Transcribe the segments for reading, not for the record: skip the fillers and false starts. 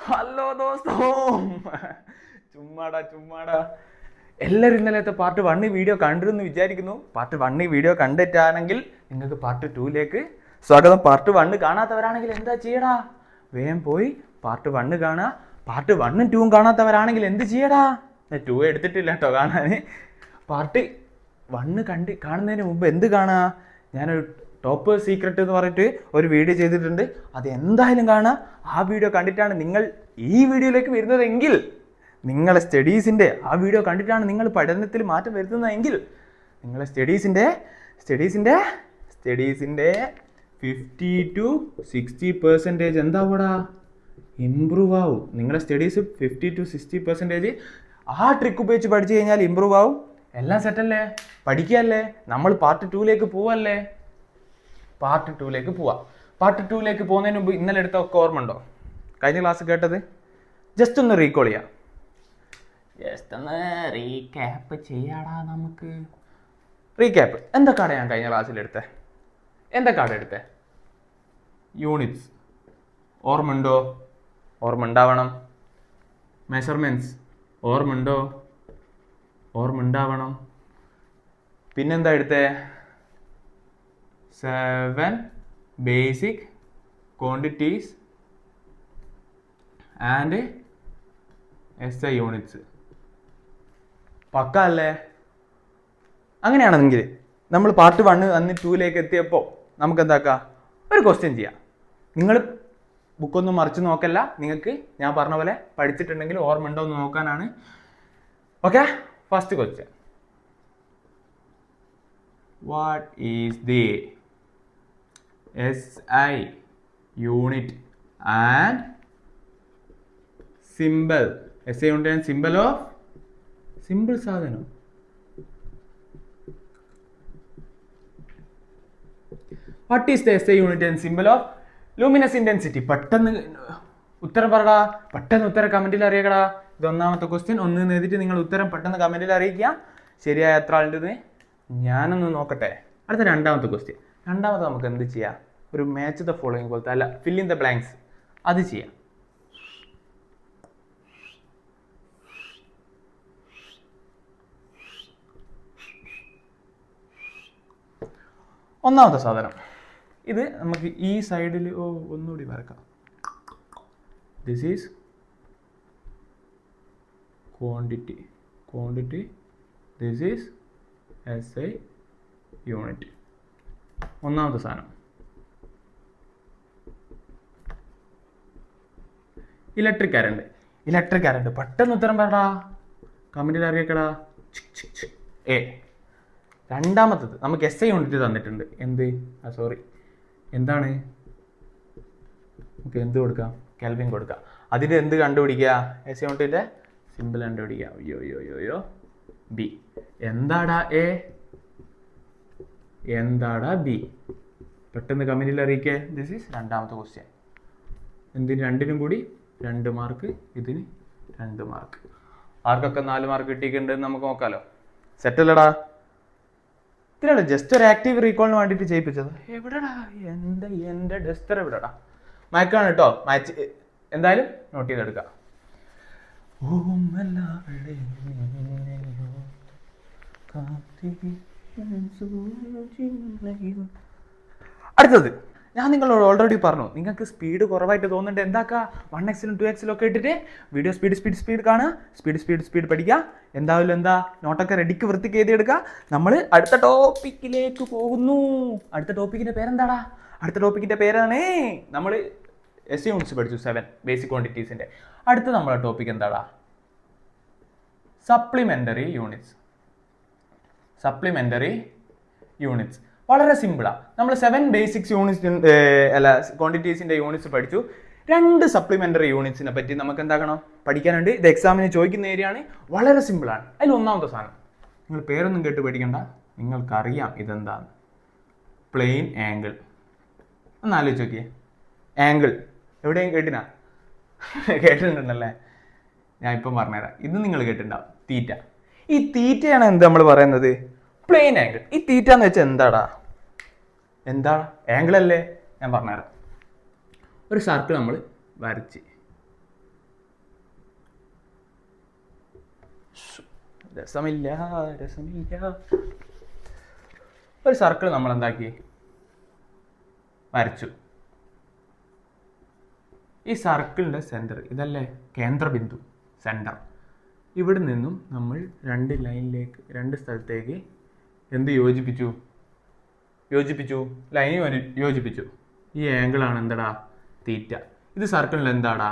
Hello ദോസ്തോ, ചുമ്മാടാ. എല്ലാവരും ഇന്നലത്തെ part 1 video കണ്ടിരുന്നു വിചാരിക്കുന്നു. പാർട്ട് 1 വീഡിയോ കണ്ടിട്ടാണെങ്കിൽ നിങ്ങൾക്ക് പാർട്ട് 2ലേക്ക് സ്വാഗതം. പാർട്ട് 1 കാണാത്തവരാണെങ്കിൽ എന്താ ചെയ്യടാ, വേഗം പോയി പാർട്ട് 1 കാണുക. പാർട്ട് 1ഉം 2ഉം കാണാത്തവരാണെങ്കിൽ എന്ത് ചെയ്യടാ, 2 എടുത്തിട്ടില്ല കേട്ടോ കാണാൻ. പാർട്ട് 1 കാണുന്നതിന് മുമ്പ് എന്ത് കാണുക, ഞാനൊരു ടോപ്പ് സീക്രട്ട് എന്ന് പറഞ്ഞിട്ട് ഒരു വീഡിയോ ചെയ്തിട്ടുണ്ട്. അത് എന്തായാലും കാണുക. ആ വീഡിയോ കണ്ടിട്ടാണ് നിങ്ങൾ ഈ വീഡിയോയിലേക്ക് വരുന്നതെങ്കിൽ, നിങ്ങളെ സ്റ്റഡീസിൻ്റെ ആ വീഡിയോ കണ്ടിട്ടാണ് നിങ്ങൾ പഠനത്തിൽ മാറ്റം വരുത്തുന്നതെങ്കിൽ, നിങ്ങളെ സ്റ്റഡീസിൻ്റെ 50-60% എന്താവൂടാ, ഇമ്പ്രൂവ് ആവും. നിങ്ങളുടെ സ്റ്റഡീസ് 50-60% ആ ട്രിക്ക് ഉപയോഗിച്ച് പഠിച്ചു കഴിഞ്ഞാൽ ഇമ്പ്രൂവ് ആവും. എല്ലാം സെറ്റല്ലേ, പഠിക്കുകയല്ലേ, നമ്മൾ പാർട്ട് 2ലേക്ക് പോവല്ലേ. പാർട്ട് 2ലേക്ക് പോകുന്നതിന് മുമ്പ് ഇന്നലെ എടുത്ത ഒക്കെ ഓർമ്മ ഉണ്ടോ? കഴിഞ്ഞ ക്ലാസ് കേട്ടത് ജസ്റ്റ് ഒന്ന് റീകോൾ ചെയ്യാം. റീക്യാപ്പ് ചെയ്യാടാ നമുക്ക്. റീക്യാപ്പ് എന്തൊക്കെയാണ് ഞാൻ കഴിഞ്ഞ ക്ലാസ്സിൽ എടുത്തത്? യൂണിറ്റ്സ് ഓർമ്മയുണ്ടോ? ഓർമ്മ ഉണ്ടാവണം. മെഷർമെൻറ്റ്സ് ഓർമ്മ ഉണ്ടാവണം. പിന്നെന്താ എടുത്തേ? 7 basic quantities and SI units. പക്ക അല്ലേ? അങ്ങനെയാണെങ്കിൽ നമ്മൾ പാർട്ട് 1 അന്ന് 2ലേക്ക് എത്തിയപ്പോൾ നമുക്ക് എന്താക്കാം, ഒരു ക്വസ്റ്റ്യൻ ചെയ്യാം. നിങ്ങൾ ബുക്കൊന്നും മറിച്ച് നോക്കല്ല, നിങ്ങൾക്ക് ഞാൻ പറഞ്ഞ പോലെ പഠിച്ചിട്ടുണ്ടെങ്കിൽ ഓർമ്മ ഉണ്ടോ എന്ന് നോക്കാനാണ്. Okay, first question. What is the SI unit and symbol? SI unit and symbol of simple സാധനം. What is the SI unit and symbol of luminous intensity? പെട്ടെന്ന് ഉത്തരം പറടാ, പെട്ടെന്ന് ഉത്തരം കമന്റിൽ അറിയിക്കടാ. ഇത് ഒന്നാമത്തെ ക്വസ്റ്റ്യൻ. ഒന്ന് എഴുതിയിട്ട് നിങ്ങൾ ഉത്തരം പെട്ടെന്ന് കമന്റിൽ അറിയിക്കുക. ശരിയായ എത്ര ആളുണ്ടെന്ന് ഞാനൊന്ന് നോക്കട്ടെ. അടുത്ത രണ്ടാമത്തെ ക്വസ്റ്റ്യൻ. രണ്ടാമത് നമുക്ക് എന്ത് ചെയ്യാം, ഒരു മാച്ച് ദ ഫോളോയിങ് പോലത്തെ, അല്ല ഫിൽ ഇൻ ദ ബ്ലാങ്ക്സ്, അത് ചെയ്യാം. ഒന്നാമത്തെ സാധനം ഇത് നമുക്ക് ഈ സൈഡിൽ ഒന്നുകൂടി വരക്കാം. This is quantity, this is SI unit. ഒന്നാമത്തെ സാധനം. Electric current. പെട്ടെന്ന് ഉത്തരം പറടാ, കമന്റിൽ അറിയിക്കടാ. രണ്ടാമത്തത് നമുക്ക് SI യൂണിറ്റ് തന്നിട്ടുണ്ട്. എന്താണ്? നമുക്ക് എന്ത് കൊടുക്കാം? കെൽവിൻ കൊടുക്കാം. അതിൻ്റെ എന്ത് കണ്ടുപിടിക്കുക? SI യൂണിറ്റിൻ്റെ സിമ്പിൾ കണ്ടുപിടിക്കുക. അയ്യോ ബി. എന്താടാ A? എന്താടാ B? പെട്ടെന്ന് കമന്റിൽ അറിയിക്കേ. ദിസ് ഈസ് രണ്ടാമത്തെ ക്വസ്റ്റ്യൻ. എന്തിന്? രണ്ടിനും കൂടി 2 മാർക്ക്, ഇതിന് 2 മാർക്ക്. ആർക്കൊക്കെ 4 മാർക്ക് കിട്ടിയിട്ടുണ്ടെന്ന് നമുക്ക് നോക്കാമല്ലോ. സെറ്റല്ലടാ? ഇതിലാണ് ജസ്റ്റ് ഒരു ആക്റ്റീവ് റീകോളിന് വേണ്ടിയിട്ട് ചെയ്യിപ്പിച്ചത്. എവിടെടാ എൻ്റെ ഡസ്റ്റർ എവിടെടാ? മയക്കാണ് കേട്ടോ, മാച്ച് എന്തായാലും നോട്ട് ചെയ്തെടുക്കാം. അടുത്തത് ഞാൻ നിങ്ങളോട് ഓൾറെഡി പറഞ്ഞു, നിങ്ങൾക്ക് സ്പീഡ് കുറവായിട്ട് തോന്നുന്നുണ്ട്. എന്താക്കുക, 1x-ലും 2x-ലും ഒക്കെ ഇട്ടിട്ട് വീഡിയോ സ്പീഡ് കാണുക, സ്പീഡ് പഠിക്കുക. എന്താ നോട്ടൊക്കെ റെഡിക്ക് വൃത്തിക്ക് എഴുതിയെടുക്കുക. നമ്മൾ അടുത്ത ടോപ്പിക്കിലേക്ക് പോകുന്നു. അടുത്ത ടോപ്പിക്കിൻ്റെ പേരെന്താടാ? അടുത്ത ടോപ്പിക്കിൻ്റെ പേരാണ്, നമ്മൾ SI യൂണിറ്റ്സ് പഠിച്ചു, 7 ബേസിക് ക്വാണ്ടിറ്റീസിൻ്റെ. അടുത്ത നമ്മളെ ടോപ്പിക് എന്താടാ? Supplementary units. വളരെ സിമ്പിളാണ്. നമ്മൾ 7 ബേസിക്സ് യൂണിറ്റ്സ് ക്വാണ്ടിറ്റീസിൻ്റെ യൂണിറ്റ്സ് പഠിച്ചു. 2 സപ്ലിമെൻ്ററി യൂണിറ്റ്സിനെ പറ്റി നമുക്ക് എന്താക്കണം, പഠിക്കാനുണ്ട്. ഇത് എക്സാമിന് ചോദിക്കുന്ന ഏരിയയാണ്. വളരെ സിമ്പിളാണ്. അതിൽ ഒന്നാമത്തെ സാധനം, നിങ്ങൾ പേരൊന്നും കേട്ട് പഠിക്കണ്ട, നിങ്ങൾക്കറിയാം ഇതെന്താന്ന്. Plane angle. ഒന്ന് ആലോചിച്ച് നോക്കിയേ. ആംഗിൾ എവിടെയും കേട്ടിട്ടുണ്ടല്ലേ? ഞാൻ ഇപ്പം പറഞ്ഞുതരാം. ഇത് നിങ്ങൾ കേട്ടിട്ടുണ്ടാവും, തീറ്റ. ഈ തീറ്റയാണ് എന്ത് നമ്മൾ പറയുന്നത്, പ്ലെയിൻ ആംഗിൾ. ഈ തീറ്റ എന്ന് വെച്ചാൽ എന്താ ആംഗിൾ അല്ലേ? ഞാൻ പറഞ്ഞുതരാം. ഒരു സർക്കിൾ നമ്മൾ വരച്ച്, രസമില്ല രസമില്ല. ഒരു സർക്കിൾ നമ്മൾ എന്താക്കി വരച്ചു. ഈ സർക്കിളിൻ്റെ സെൻറ്റർ ഇതല്ലേ കേന്ദ്രബിന്ദു, സെൻറ്റർ. ഇവിടെ നിന്നും നമ്മൾ രണ്ട് സ്ഥലത്തേക്ക് എന്ത് യോജിപ്പിച്ചു? ലൈൻ യോജിപ്പിച്ചു. ഈ ആംഗിളാണ് എന്താടാ? തീറ്റ. ഇത് സർക്കിളിൽ എന്താടാ?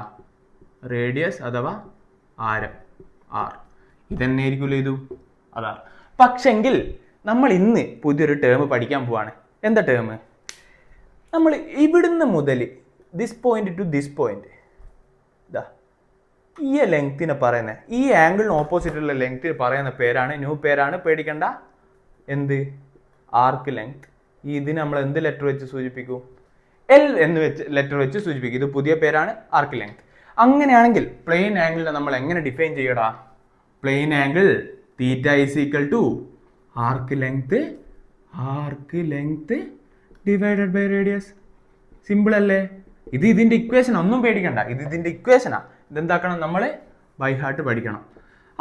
റേഡിയസ് അഥവാ ആരം, ആർ. ഇതന്നെ ആയിരിക്കുമല്ലോ ഇതു, അതാണ്. പക്ഷെങ്കിൽ നമ്മൾ ഇന്ന് പുതിയൊരു ടേം പഠിക്കാൻ പോവാണ്. എന്താ ടേം? നമ്മൾ ഇവിടുന്ന് മുതൽ this point two this point, ഇതാ ഈ ലെങ്തിനെ പറയുന്നത്, ഈ ആംഗിളിന് ഓപ്പോസിറ്റുള്ള ലെങ്ത്തിന് പറയുന്ന പേരാണ്, ന്യൂ പേരാണ്, പേടിക്കണ്ട. എന്ത്? Arc length. ഇതിന് നമ്മൾ എന്ത് ലെറ്റർ വെച്ച് സൂചിപ്പിക്കും? എൽ എന്ന് വെച്ച് ലെറ്റർ വെച്ച് സൂചിപ്പിക്കും. ഇത് പുതിയ പേരാണ്, ആർക്ക് ലെങ്ത്. അങ്ങനെയാണെങ്കിൽ പ്ലെയിൻ ആംഗിളിനെ നമ്മൾ എങ്ങനെ ഡിഫൈൻ ചെയ്യടാ? Plane angle theta is equal to arc length divided by radius. Simple അല്ലേ? ഇത് ഇതിന്റെ ഇക്വേഷൻ, ഒന്നും പേടിക്കണ്ട. ഇത് ഇതിന്റെ ഇക്വേഷനാ. ഇതെന്താക്കണം? നമ്മൾ ബൈ ഹാർട്ട് പഠിക്കണം.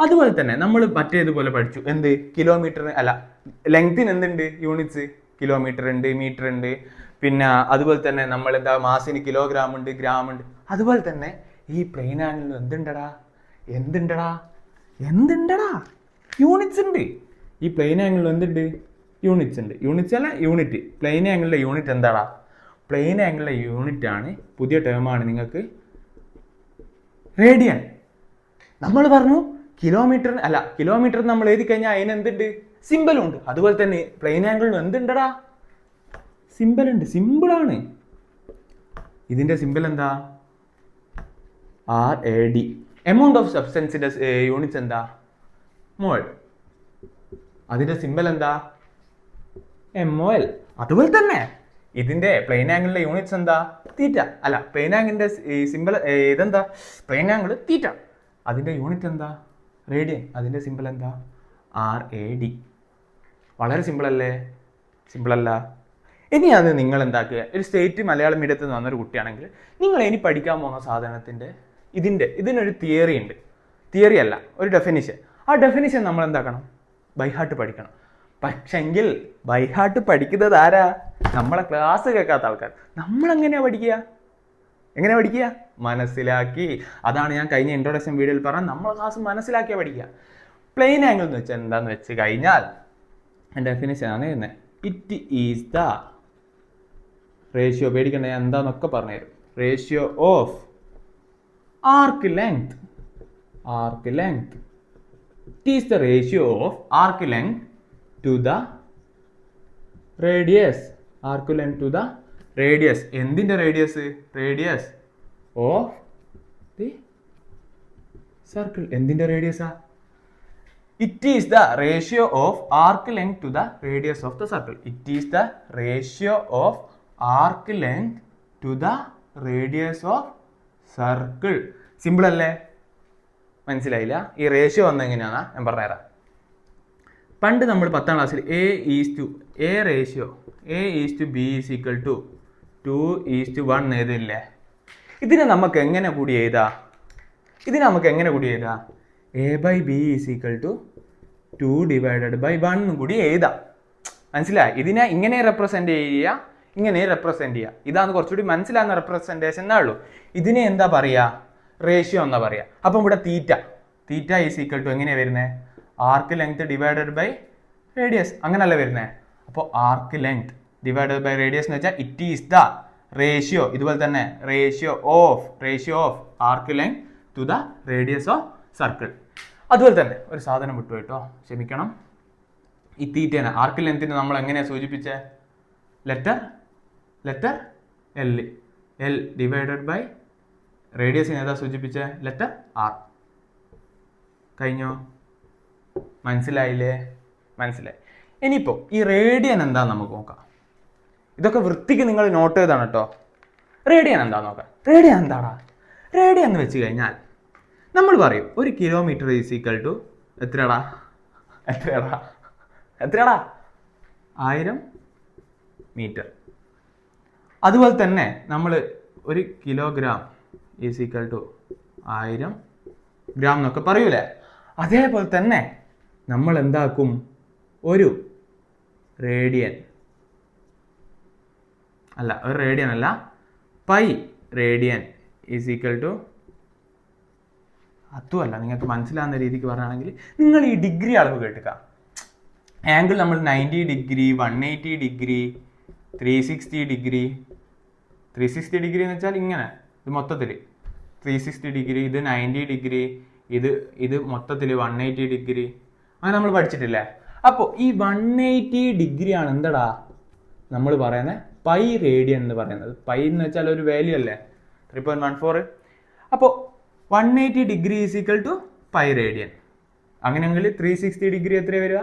അതുപോലെ തന്നെ നമ്മൾ മറ്റേതുപോലെ പഠിച്ചു. എന്ത്? കിലോമീറ്റർ അല്ല, ലെങ്തിന് എന്തുണ്ട്? യൂണിറ്റ്സ്. കിലോമീറ്റർ ഉണ്ട്, മീറ്റർ ഉണ്ട്. പിന്നെ അതുപോലെ തന്നെ നമ്മൾ എന്താ, മാസിന് കിലോഗ്രാം ഉണ്ട്, ഗ്രാം ഉണ്ട്. അതുപോലെ തന്നെ ഈ പ്ലെയിൻ ആംഗിളിൽ എന്തുണ്ടടാ? യൂണിറ്റ്സ് ഉണ്ട്. ഈ പ്ലെയിൻ ആംഗിളിൽ എന്തുണ്ട്? യൂണിറ്റ്സ് ഉണ്ട്. യൂണിറ്റ്സ് അല്ല, യൂണിറ്റ്. പ്ലെയിൻ ആംഗിളിലെ യൂണിറ്റ് എന്താടാ? പ്ലെയിൻ ആംഗിളിലെ യൂണിറ്റ് ആണ്, പുതിയ ടേമാണ് നിങ്ങൾക്ക്, റേഡിയൻ. നമ്മൾ പറഞ്ഞു കിലോമീറ്റർ നമ്മൾ എഴുതി കഴിഞ്ഞാൽ അതിന് എന്തുണ്ട്? സിമ്പലും ഉണ്ട്. അതുപോലെ തന്നെ പ്ലെയിൻ ആംഗിളിന് എന്തുണ്ടടാ? സിമ്പൽ ഉണ്ട്. സിമ്പിളാണ്. ഇതിന്റെ സിമ്പൽ എന്താ? RAD. എമൗണ്ട് ഓഫ് സബ്സ്റ്റൻസിന്റെ യൂണിറ്റ്സ് എന്താ? മോൾ. അതിന്റെ സിമ്പൽ എന്താ? MOL. അതുപോലെ തന്നെ ഇതിന്റെ പ്ലെയിൻ ആംഗിളിന്റെ യൂണിറ്റ്സ് എന്താ? തീറ്റ. അല്ല, പ്ലെയിൻ ആംഗിളിന്റെ സിമ്പൽ ഇതെന്താ? Plane angle theta. അതിന്റെ യൂണിറ്റ് എന്താ? റേഡിയൻ. അതിന്റെ സിമ്പൽ എന്താ? RAD. വളരെ സിമ്പിൾ അല്ലേ? സിമ്പിൾ അല്ല? ഇനി അത് നിങ്ങൾ എന്താക്കുക, ഒരു സ്റ്റേറ്റ് മലയാളം മീഡിയത്തിൽ നിന്ന് വന്നൊരു കുട്ടിയാണെങ്കിൽ നിങ്ങൾ ഇനി പഠിക്കാൻ പോകുന്ന സാധനത്തിൻ്റെ ഇതിനൊരു തിയറി ഉണ്ട്. തിയറി അല്ല, ഒരു ഡെഫിനിഷൻ. ആ ഡെഫിനിഷൻ നമ്മൾ എന്താക്കണം? ബൈഹാർട്ട് പഠിക്കണം. പക്ഷെങ്കിൽ ബൈഹാർട്ട് പഠിക്കുന്നത് ആരാ? നമ്മളെ ക്ലാസ് കേൾക്കാത്ത ആൾക്കാർ. നമ്മളെങ്ങനെയാ പഠിക്കുക? മനസ്സിലാക്കി. അതാണ് ഞാൻ കഴിഞ്ഞ ഇൻട്രൊഡക്ഷൻ വീഡിയോയിൽ പറഞ്ഞ, നമ്മളെ ക്ലാസ് മനസ്സിലാക്കിയാൽ പഠിക്കുക. പ്ലെയിൻ ആംഗിൾ എന്ന് വെച്ചാൽ എന്താന്ന് വെച്ച് കഴിഞ്ഞാൽ ഡെഫിനിഷൻ ആണ് ചെയ്യുന്നത്. ഇറ്റ് ഈസ് ദ റേഷ്യോ, പേടിക്കണ്ട, ഞാൻ എന്താന്നൊക്കെ പറഞ്ഞുതരും. Ratio of arc length. It is the ratio of arc length to the radius. എന്തിന്റെ radius? Radius of the circle. എന്തിന്റെ റേഡിയസാ? It is the ratio of arc length to the radius of the circle. It is the ratio of arc length to the radius of circle. Simple അല്ലേ? മനസ്സിലായില്ല? ഈ ratio വന്ന എങ്ങനെയാണ് ഞാൻ പറഞ്ഞുതരാം. പണ്ട് നമ്മൾ 10ാം ക്ലാസ്സിൽ A/B is equal to 2:1 എഴുതില്ലേ? ഇതിനെ നമുക്ക് എങ്ങനെ കൂടി എഴുതാം? A/B is equal to 2/1 കൂടി എഴുതാം. മനസ്സിലായി? ഇതിനെ ഇങ്ങനെ റെപ്രസെന്റ് ചെയ്യുക. ഇതാണ് കുറച്ചുകൂടി മനസ്സിലാകുന്ന റെപ്രസെന്റേഷൻ എന്നേ ഉള്ളൂ. ഇതിനെ എന്താ പറയുക? റേഷ്യോ എന്നാ പറയുക. അപ്പം ഇവിടെ തീറ്റ ഈസ് ഈക്വൽ ടു എങ്ങനെയാണ് വരുന്നത്? Arc length divided by radius. അങ്ങനല്ല വരുന്നത്. അപ്പോൾ arc length divided by radius എന്ന് വെച്ചാൽ ഇറ്റ് ഈസ് ദ റേഷ്യോ. ഇതുപോലെ തന്നെ ratio of arc length to the radius of circle. അതുപോലെ തന്നെ ഒരു സാധനം വിട്ടു കേട്ടോ, ക്ഷമിക്കണം. ഈ തീറ്റേനെ, ആർക്ക് ലെങ്തിനെ നമ്മൾ എങ്ങനെയാണ് സൂചിപ്പിച്ചത്? ലെറ്റർ L ഡിവൈഡഡ് ബൈ റേഡിയസിനെ ഏതാ സൂചിപ്പിച്ചത്? Letter R. കഴിഞ്ഞോ? മനസ്സിലായില്ലേ? മനസ്സിലായി. ഇനിയിപ്പോൾ ഈ റേഡിയൻ എന്താന്ന് നമുക്ക് നോക്കാം. ഇതൊക്കെ വൃത്തിക്ക് നിങ്ങൾ നോട്ട് ചെയ്താണ് കേട്ടോ. റേഡിയൻ എന്താന്ന് നോക്കാം. റേഡിയൻ എന്താടാ? റേഡിയൻ എന്ന് വെച്ച് കഴിഞ്ഞാൽ നമ്മൾ പറയും ഒരു കിലോമീറ്റർ ഈസ് ഈക്വൽ ടു എത്രയാടാ? 1000 മീറ്റർ. അതുപോലെ തന്നെ നമ്മൾ ഒരു kilogram is equal to 1000 gram എന്നൊക്കെ പറയൂലേ? അതേപോലെ തന്നെ നമ്മൾ എന്താക്കും, ഒരു റേഡിയൻ അല്ല, ഒരു റേഡിയൻ അല്ല, pi radian is equal to, അതുമല്ല നിങ്ങൾക്ക് മനസ്സിലാവുന്ന രീതിക്ക് പറയുകയാണെങ്കിൽ നിങ്ങൾ ഈ ഡിഗ്രി അളവ് കേട്ടുക. ആംഗിൾ നമ്മൾ 90 ഡിഗ്രി, 180 ഡിഗ്രി, 360 ഡിഗ്രി. 360 ഡിഗ്രി എന്ന് വെച്ചാൽ ഇങ്ങനെ, ഇത് മൊത്തത്തിൽ 360 ഡിഗ്രി, ഇത് 90 ഡിഗ്രി, ഇത് മൊത്തത്തിൽ 180 ഡിഗ്രി. അങ്ങനെ നമ്മൾ പഠിച്ചിട്ടില്ലേ? അപ്പോൾ ഈ 180 ഡിഗ്രി ആണ് എന്താടാ നമ്മൾ പറയുന്നത് പൈ റേഡിയൻ എന്ന് പറയുന്നത്. പൈ എന്ന് വെച്ചാൽ ഒരു വാല്യൂ അല്ലേ, 3.14. അപ്പോൾ 180 degree is equal to pi radian. അങ്ങനെയെങ്കിൽ 360 ഡിഗ്രി എത്ര വരിക?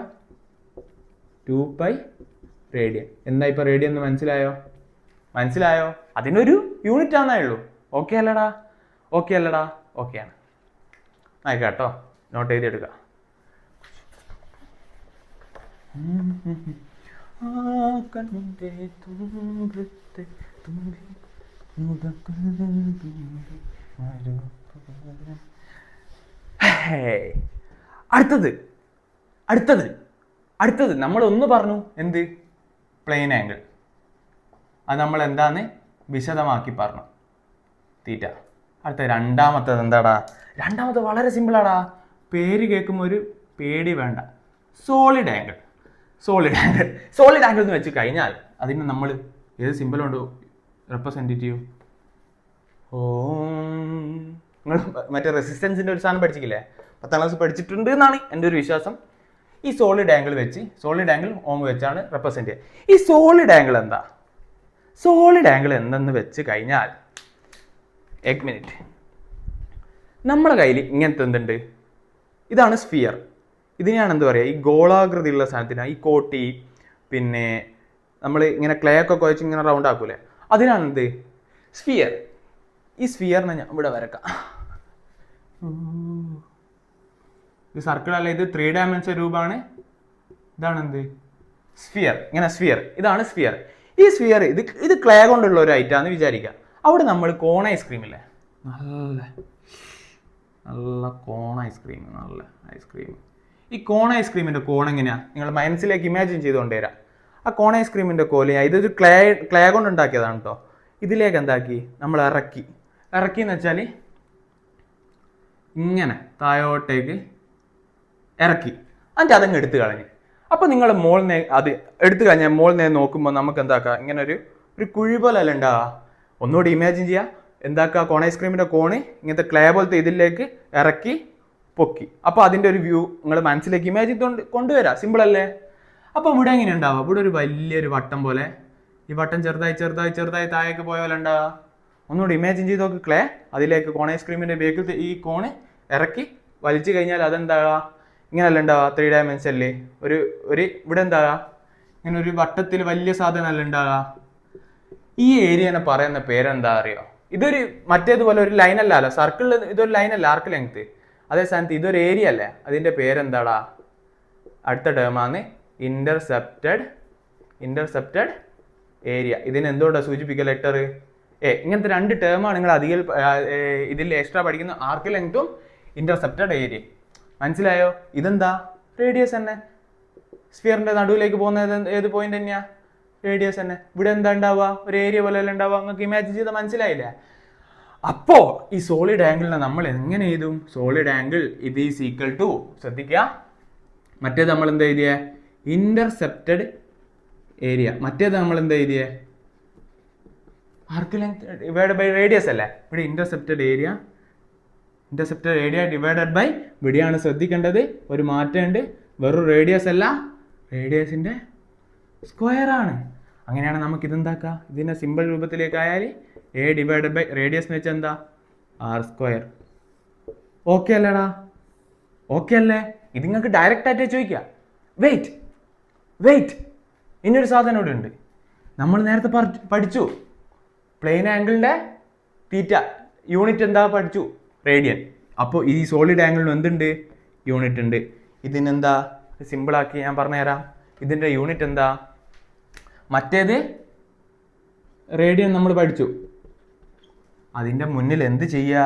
2 പൈ റേഡിയൻ. എന്താ ഇപ്പോൾ റേഡിയൻ എന്ന് മനസ്സിലായോ? അതിനൊരു യൂണിറ്റ് ആണെന്നേ ഉള്ളൂ. ഓക്കെ അല്ലടാ? ഓക്കെയാണ്. ആയിക്കോട്ടോ, നോട്ട് എഴുതിയെടുക്കുക. അടുത്തത് നമ്മൾ ഒന്ന് പറഞ്ഞു, എന്ത്? Plane angle. അത് നമ്മൾ എന്താന്ന് വിശദമാക്കി പറഞ്ഞു, തീറ്റ. അടുത്ത രണ്ടാമത്തത് എന്താടാ? രണ്ടാമത്തെ വളരെ സിമ്പിളാടാ, പേര് കേൾക്കുമ്പോൾ ഒരു പേടി വേണ്ട. സോളിഡ് ആംഗിൾ എന്ന് വെച്ച് കഴിഞ്ഞാൽ അതിന് നമ്മൾ ഏത് സിമ്പിൾ കൊണ്ട് റെപ്രസെൻറ്റേറ്റീവ്? നിങ്ങൾ മറ്റേ റെസിസ്റ്റൻസിൻ്റെ ഒരു സാധനം പഠിച്ചിട്ടില്ലേ? 10ാം ക്ലാസ് പഠിച്ചിട്ടുണ്ട് എന്നാണ് എൻ്റെ ഒരു വിശ്വാസം. ഈ സോളിഡ് ആംഗിൾ ഓം വെച്ചാണ് റെപ്രസെൻറ്റ് ചെയ്യുക. ഈ സോളിഡ് ആംഗിൾ എന്തെന്ന് വെച്ച് കഴിഞ്ഞാൽ, ഒരു മിനിറ്റ്, നമ്മുടെ കയ്യിൽ ഇങ്ങനത്തെ എന്തുണ്ട്? ഇതാണ് സ്ഫിയർ. ഇതിനെയാണ് എന്താ പറയുക, ഈ ഗോളാകൃതിയുള്ള സാധനത്തിനാണ് ഈ കോട്ടി, പിന്നെ നമ്മൾ ഇങ്ങനെ ക്ലേ ഒക്കെ കുഴച്ച് ഇങ്ങനെ റൗണ്ട് ആക്കൂലേ, അതിനാണ് എന്ത്? സ്ഫിയർ. ഈ സ്ഫിയറിനെ ഞാൻ ഇവിടെ വരക്കാം. ഇത് സർക്കിൾ അല്ല, ഇത് 3 ഡയമെൻഷൻ രൂപമാണ്. ഇതാണ് എന്ത്? സ്ഫിയർ. ഇതാണ് സ്ഫിയർ. ഈ സ്ഫിയർ ഇത് ക്ലേ കൊണ്ടുള്ള ഒരു ഐറ്റാന്ന് വിചാരിക്കുക. അവിടെ നമ്മൾ കോൺ ഐസ്ക്രീം ഇല്ലേ, നല്ല കോൺ ഐസ്ക്രീം, ഈ കോൺ ഐസ്ക്രീമിൻ്റെ കോൺ എങ്ങനെയാണ് നിങ്ങൾ മനസ്സിലേക്ക് ഇമാജിൻ ചെയ്തുകൊണ്ട് വരാം. ആ കോൺ ഐസ്ക്രീമിൻ്റെ കോല് ഇതൊരു ക്ലേ കൊണ്ട് ഉണ്ടാക്കിയതാണ് കേട്ടോ. ഇതിലേക്ക് എന്താക്കി, നമ്മൾ ഇറക്കി എന്ന് വെച്ചാൽ ഇങ്ങനെ താഴോട്ടേക്ക് ഇറക്കി, എന്നിട്ട് അതങ്ങ് എടുത്തു കളഞ്ഞ്. അപ്പോൾ നിങ്ങൾ മോളിനെ അത് എടുത്തു കഴിഞ്ഞാൽ മോളിനെ നോക്കുമ്പോൾ നമുക്ക് എന്താക്കുക, ഇങ്ങനെ ഒരു കുഴി പോലെ അല്ല ഉണ്ടാവുക. ഒന്നുകൂടി ഇമാജിൻ ചെയ്യുക, എന്താക്കുക, കോൺ ഐസ്ക്രീമിൻ്റെ കോണ് ഇങ്ങനത്തെ ക്ലേ പോലത്തെ ഇതിലേക്ക് ഇറക്കി പൊക്കി. അപ്പോൾ അതിൻ്റെ ഒരു വ്യൂ നിങ്ങൾ മനസ്സിലേക്ക് ഇമാജിൻ കൊണ്ടുവരാം. സിമ്പിൾ അല്ലേ? അപ്പോൾ ഇവിടെ എങ്ങനെ ഉണ്ടാവുക? ഇവിടെ ഒരു വലിയൊരു വട്ടം പോലെ, ഈ വട്ടം ചെറുതായി താഴേക്ക് പോയ പോലെ ഉണ്ടാവുക. ഒന്നുകൂടി ഇമാജിൻ ചെയ്ത് നോക്ക്, ക്ലേ അതിലേക്ക് കോൺ ഐസ്ക്രീമിൻ്റെ ബേക്കിൽ ഈ കോണ് ഇറക്കി വലിച്ചു കഴിഞ്ഞാൽ അതെന്താവുക? ഇങ്ങനെയല്ല ഉണ്ടാവുക 3 ഡയമെൻഷനിൽ. ഒരു ഇവിടെ എന്താവുക, ഇങ്ങനെ ഒരു വട്ടത്തിൽ വലിയ സാധനമല്ല ഉണ്ടാവുക. ഈ ഏരിയനെ പറയുന്ന പേരെന്താ അറിയോ? ഇതൊരു മറ്റേതുപോലെ ഒരു ലൈൻ അല്ലല്ലോ, സർക്കിളിൽ ഇതൊരു ലൈനല്ല, ആർക്ക് ലെങ്ത്. അതേ സ്ഥാനത്ത് ഇതൊരു ഏരിയ അല്ലേ, അതിൻ്റെ പേരെന്താടാ? അടുത്ത ടേമാണ് ഇന്റർസെപ്റ്റഡ് ഏരിയ. ഇതിന് എന്തുകൊണ്ടാണ് സൂചിപ്പിക്കുക ലെറ്റർ എ? ഇങ്ങനത്തെ 2 ടേമാണ് നിങ്ങൾ അധികം ഇതിൽ എക്സ്ട്രാ പഠിക്കുന്ന, ആർക്ക് ലെങ്ത്തും ഇന്റർസെപ്റ്റഡ് ഏരിയ. മനസ്സിലായോ? ഇതെന്താ? റേഡിയസ് തന്നെ. സ്ഫിയറിന്റെ നടുവിലേക്ക് പോകുന്നത് ഏത് പോയിന്റ് തന്നെയാ? റേഡിയസ് തന്നെ. ഇവിടെ എന്താ ഉണ്ടാവുക? ഒരു ഏരിയ പോലെ അല്ല ഉണ്ടാവുക. നിങ്ങൾക്ക് ഇമാജിൻ ചെയ്താൽ മനസ്സിലായില്ലേ? അപ്പോൾ ഈ സോളിഡ് ആംഗിളിനെ നമ്മൾ എങ്ങനെ എഴുതും? സോളിഡ് ആംഗിൾ ഇത് ഈസ് ഈക്വൽ ടു, ശ്രദ്ധിക്കുക, മറ്റേത് നമ്മൾ എന്താ എഴുതിയേ? Intercepted area. മറ്റേത് നമ്മൾ എന്താ എഴുതിയേ? Arc length divide by radius അല്ലേ? ഇവിടെ ഇന്റർസെപ്റ്റഡ് ഏരിയ ഡിവൈഡഡ് ബൈ, ഇവിടെയാണ് ശ്രദ്ധിക്കേണ്ടത്, ഒരു മാറ്റമുണ്ട്. വെറും റേഡിയസ് അല്ല, റേഡിയസിന്റെ സ്ക്വയർ ആണ്. അങ്ങനെയാണ് നമുക്ക് ഇതെന്താക്കുക, ഇതിന്റെ സിമ്പിൾ രൂപത്തിലേക്ക് ആയാൽ എ ഡിവൈഡഡ് ബൈ റേഡിയസ് എന്ന് വെച്ചാൽ എന്താ? r². ഓക്കെ അല്ലേടാ? ഓക്കെ അല്ലേ? ഇത് നിങ്ങൾക്ക് ഡയറക്റ്റ് ആയിട്ട് ചോദിക്കുക. വെയിറ്റ് ഇനിയൊരു സാധനം ഇവിടെ ഉണ്ട്. നമ്മൾ നേരത്തെ പഠിച്ചു പ്ലെയിൻ ആംഗിളിന്റെ തീറ്റ യൂണിറ്റ് എന്താ പഠിച്ചു? റേഡിയൻ. അപ്പോൾ ഈ സോളിഡ് ആംഗിളിന് എന്തുണ്ട്? യൂണിറ്റ് ഉണ്ട്. ഇതിനെന്താ? സിമ്പിളാക്കി ഞാൻ പറഞ്ഞുതരാം. ഇതിൻ്റെ യൂണിറ്റ് എന്താ? മറ്റേത് റേഡിയൻ നമ്മൾ പഠിച്ചു, അതിൻ്റെ മുന്നിൽ എന്ത് ചെയ്യുക?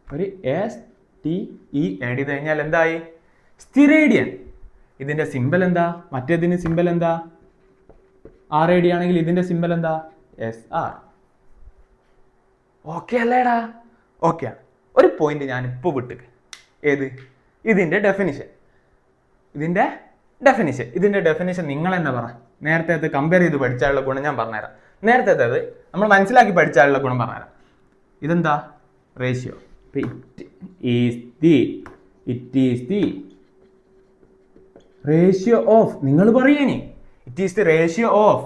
ഒരു STE ആഡ് ചെയ്ത് കഴിഞ്ഞാൽ എന്തായി? സ്റ്റിറേഡിയൻ. ഇതിന്റെ സിമ്പൽ എന്താ? മറ്റേതിന് സിമ്പൽ എന്താ? RAD ആണെങ്കിൽ ഇതിന്റെ സിമ്പൽ എന്താ? SR. ഓക്കെ അല്ലേടാ? ഓക്കെ ആണ്. ഒരു പോയിന്റ് ഞാൻ ഇപ്പോൾ വിട്ടുക. ഏത്? ഇതിന്റെ ഡെഫിനിഷൻ. ഇതിന്റെ ഡെഫിനിഷൻ നിങ്ങൾ തന്നെ പറ. നേരത്തെ കമ്പയർ ചെയ്ത് പഠിച്ചാലുള്ള ഗുണം ഞാൻ പറഞ്ഞുതരാം. നേരത്തെ നമ്മൾ മനസ്സിലാക്കി പഠിച്ചാലുള്ള ഗുണം പറഞ്ഞുതരാം. ഇതെന്താ? Ratio. It is the ratio of, നിങ്ങൾ പറയണേ, it is the ratio of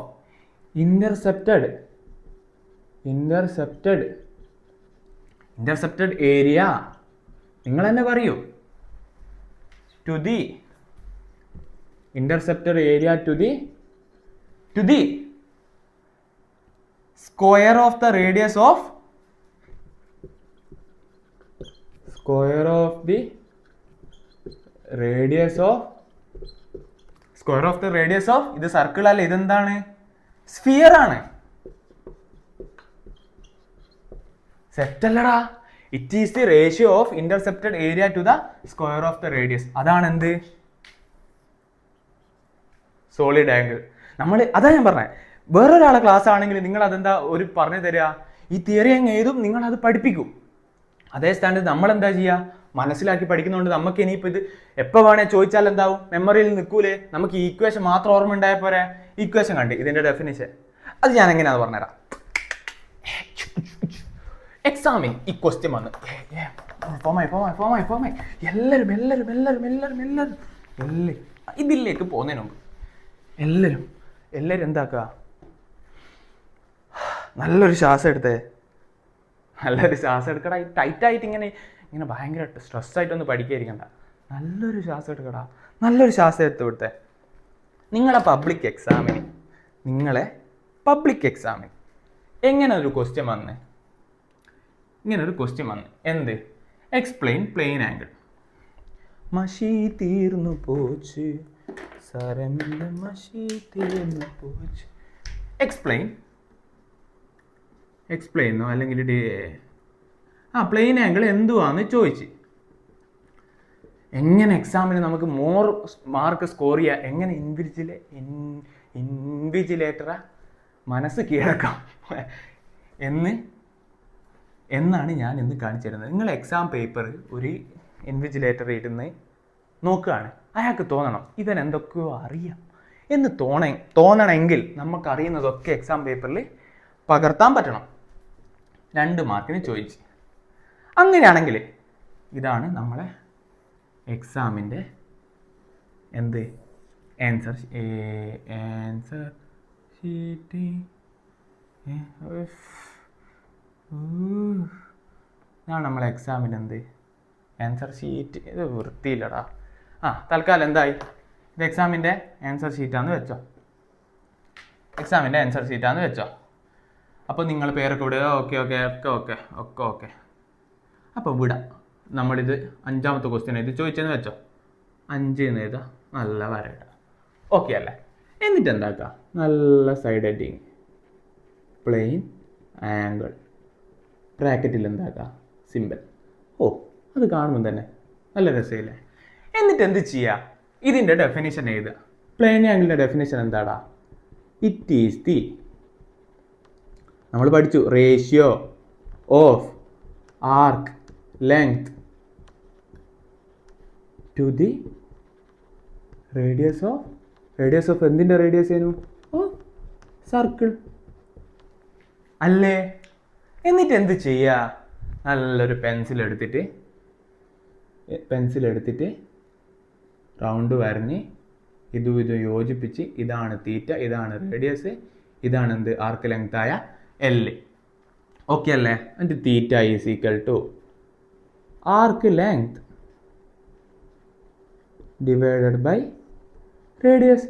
intercepted area, നിങ്ങൾ തന്നെ പറയൂ, to the intercepted area to the square of the radius of ഇത് സർക്കിൾ അല്ല, ഇതെന്താണ്? സ്ഫിയർ ആണ്. സെറ്റ് അല്ലടാ? It is the ratio of intercepted area to the square of the radius. അതാണ് എന്ത്? Solid angle. അതാ ഞാൻ പറഞ്ഞത്. വേറൊരാളെ ക്ലാസ് ആണെങ്കിൽ നിങ്ങൾ അതെന്താ ഒരു പറഞ്ഞു തരിക, ഈ തിയറി അങ്ങ് ഏതും നിങ്ങൾ അത് പഠിപ്പിക്കും. അതേ സ്റ്റാൻഡ് നമ്മൾ എന്താ ചെയ്യുക? മനസ്സിലാക്കി പഠിക്കുന്നതുകൊണ്ട് നമുക്ക് ഇനിയിപ്പോൾ ഇത് എപ്പോൾ വേണേ ചോദിച്ചാൽ എന്താവും? മെമ്മറിയിൽ നിൽക്കൂലേ? നമുക്ക് ഈ ഈക്വേഷൻ മാത്രം ഓർമ്മ ഉണ്ടായാൽ പോരെ? ഈക്വേഷൻ കണ്ട് ഇതിന്റെ ഡെഫിനിഷൻ അത് ഞാൻ എങ്ങനെയാണെന്ന് പറഞ്ഞുതരാം. എക്സാമിന് ഈ ക്വസ്റ്റ്യൻ വന്ന് എല്ലാവരും ഇതിലേക്ക് പോകുന്നതിന് മുമ്പ് എല്ലാവരും എന്താക്കുക? നല്ലൊരു ശ്വാസം എടുത്തേ. എടുക്കടാ. ടൈറ്റായിട്ട് ഇങ്ങനെ ഭയങ്കര സ്ട്രെസ്സായിട്ടൊന്ന് പഠിക്കാതിരിക്കണ്ട. നല്ലൊരു ശ്വാസം എടുക്കടാ. നല്ലൊരു ശ്വാസം എടുത്ത് കൊടുത്തേ. നിങ്ങളെ പബ്ലിക് എക്സാമിന് എങ്ങനെ ഒരു ക്വസ്റ്റ്യൻ വന്ന് എന്ത്? Explain plane angle. മഷി തീർന്നു പോച്ച് സരമില്ല മഷി തീർന്നു പോച്ച്. എക്സ്പ്ലെയിനോ അല്ലെങ്കിൽ പ്ലെയിൻ ആംഗിൾ എന്തുവാന്ന് ചോദിച്ച് എങ്ങനെ എക്സാമിന് നമുക്ക് മോർ മാർക്ക് സ്കോർ ചെയ്യുക, എങ്ങനെ ഇൻവിജിലേറ്ററെ മനസ്സ് കീഴടക്കാം എന്നാണ് ഞാൻ ഇന്ന് കാണിച്ചു തരുന്നത്. നിങ്ങൾ എക്സാം പേപ്പർ ഒരു ഇൻവിജിലേറ്റർ ഇരുന്ന് നോക്കുകയാണ്, അയാൾക്ക് തോന്നണം ഇവൻ എന്തൊക്കെയോ അറിയാം എന്ന് തോന്നണമെങ്കിൽ നമുക്കറിയുന്നതൊക്കെ എക്സാം പേപ്പറിൽ പകർത്താൻ പറ്റണം. 2 മാർക്കിന് ചോദിച്ച്. അങ്ങനെയാണെങ്കിൽ ഇതാണ് നമ്മളെ എക്സാമിൻ്റെ ആൻസർ ഷീറ്റ്. ഇതാണ് നമ്മളെ എക്സാമിൻ്റെ ആൻസർ ഷീറ്റ്. ഇത് വൃത്തിയില്ലടാ. തൽക്കാലം എന്തായി? ഇത് എക്സാമിൻ്റെ ആൻസർ ഷീറ്റാന്ന് വെച്ചോ. അപ്പോൾ നിങ്ങൾ പേരൊക്കെ വിടുക. ഓക്കെ. അപ്പോൾ വിടാം. നമ്മളിത് 5ാമത്തെ ക്വസ്റ്റ്യൻ ഇത് ചോദിച്ചെന്ന് വെച്ചോ. 5 എന്ന് എഴുതാം. നല്ല വരയിടുക. ഓക്കെ അല്ലേ? എന്നിട്ട് എന്താക്കുക? നല്ല സൈഡ് ഹെഡിങ് പ്ലെയിൻ ആംഗിൾ ബ്രാക്കറ്റിൽ എന്താക്കുക? സിമ്പിൾ. അത് കാണുമ്പോൾ തന്നെ നല്ല രസമില്ലേ? എന്നിട്ട് എന്ത് ചെയ്യുക? ഇതിൻ്റെ ഡെഫിനിഷൻ എഴുതുക. പ്ലെയിൻ ആംഗിളിൻ്റെ ഡെഫിനിഷൻ എന്താടാ? ഇറ്റ് ഈസ് ദി, നമ്മൾ പഠിച്ചു, ratio of arc length to the radius of എന്തിൻ്റെ റേഡിയസ് ആയിരുന്നു? സർക്കിൾ അല്ലേ? എന്നിട്ട് എന്ത് ചെയ്യുക? നല്ലൊരു പെൻസിൽ എടുത്തിട്ട് റൗണ്ട് വരഞ്ഞ് ഇതും യോജിപ്പിച്ച് ഇതാണ് തീറ്റ, ഇതാണ് റേഡിയസ്, ഇതാണ് ആർക്ക് ലെങ്ത് ആയ L. ഓക്കെ അല്ലേ? എന്നിട്ട് theta is equal to arc length divided by radius.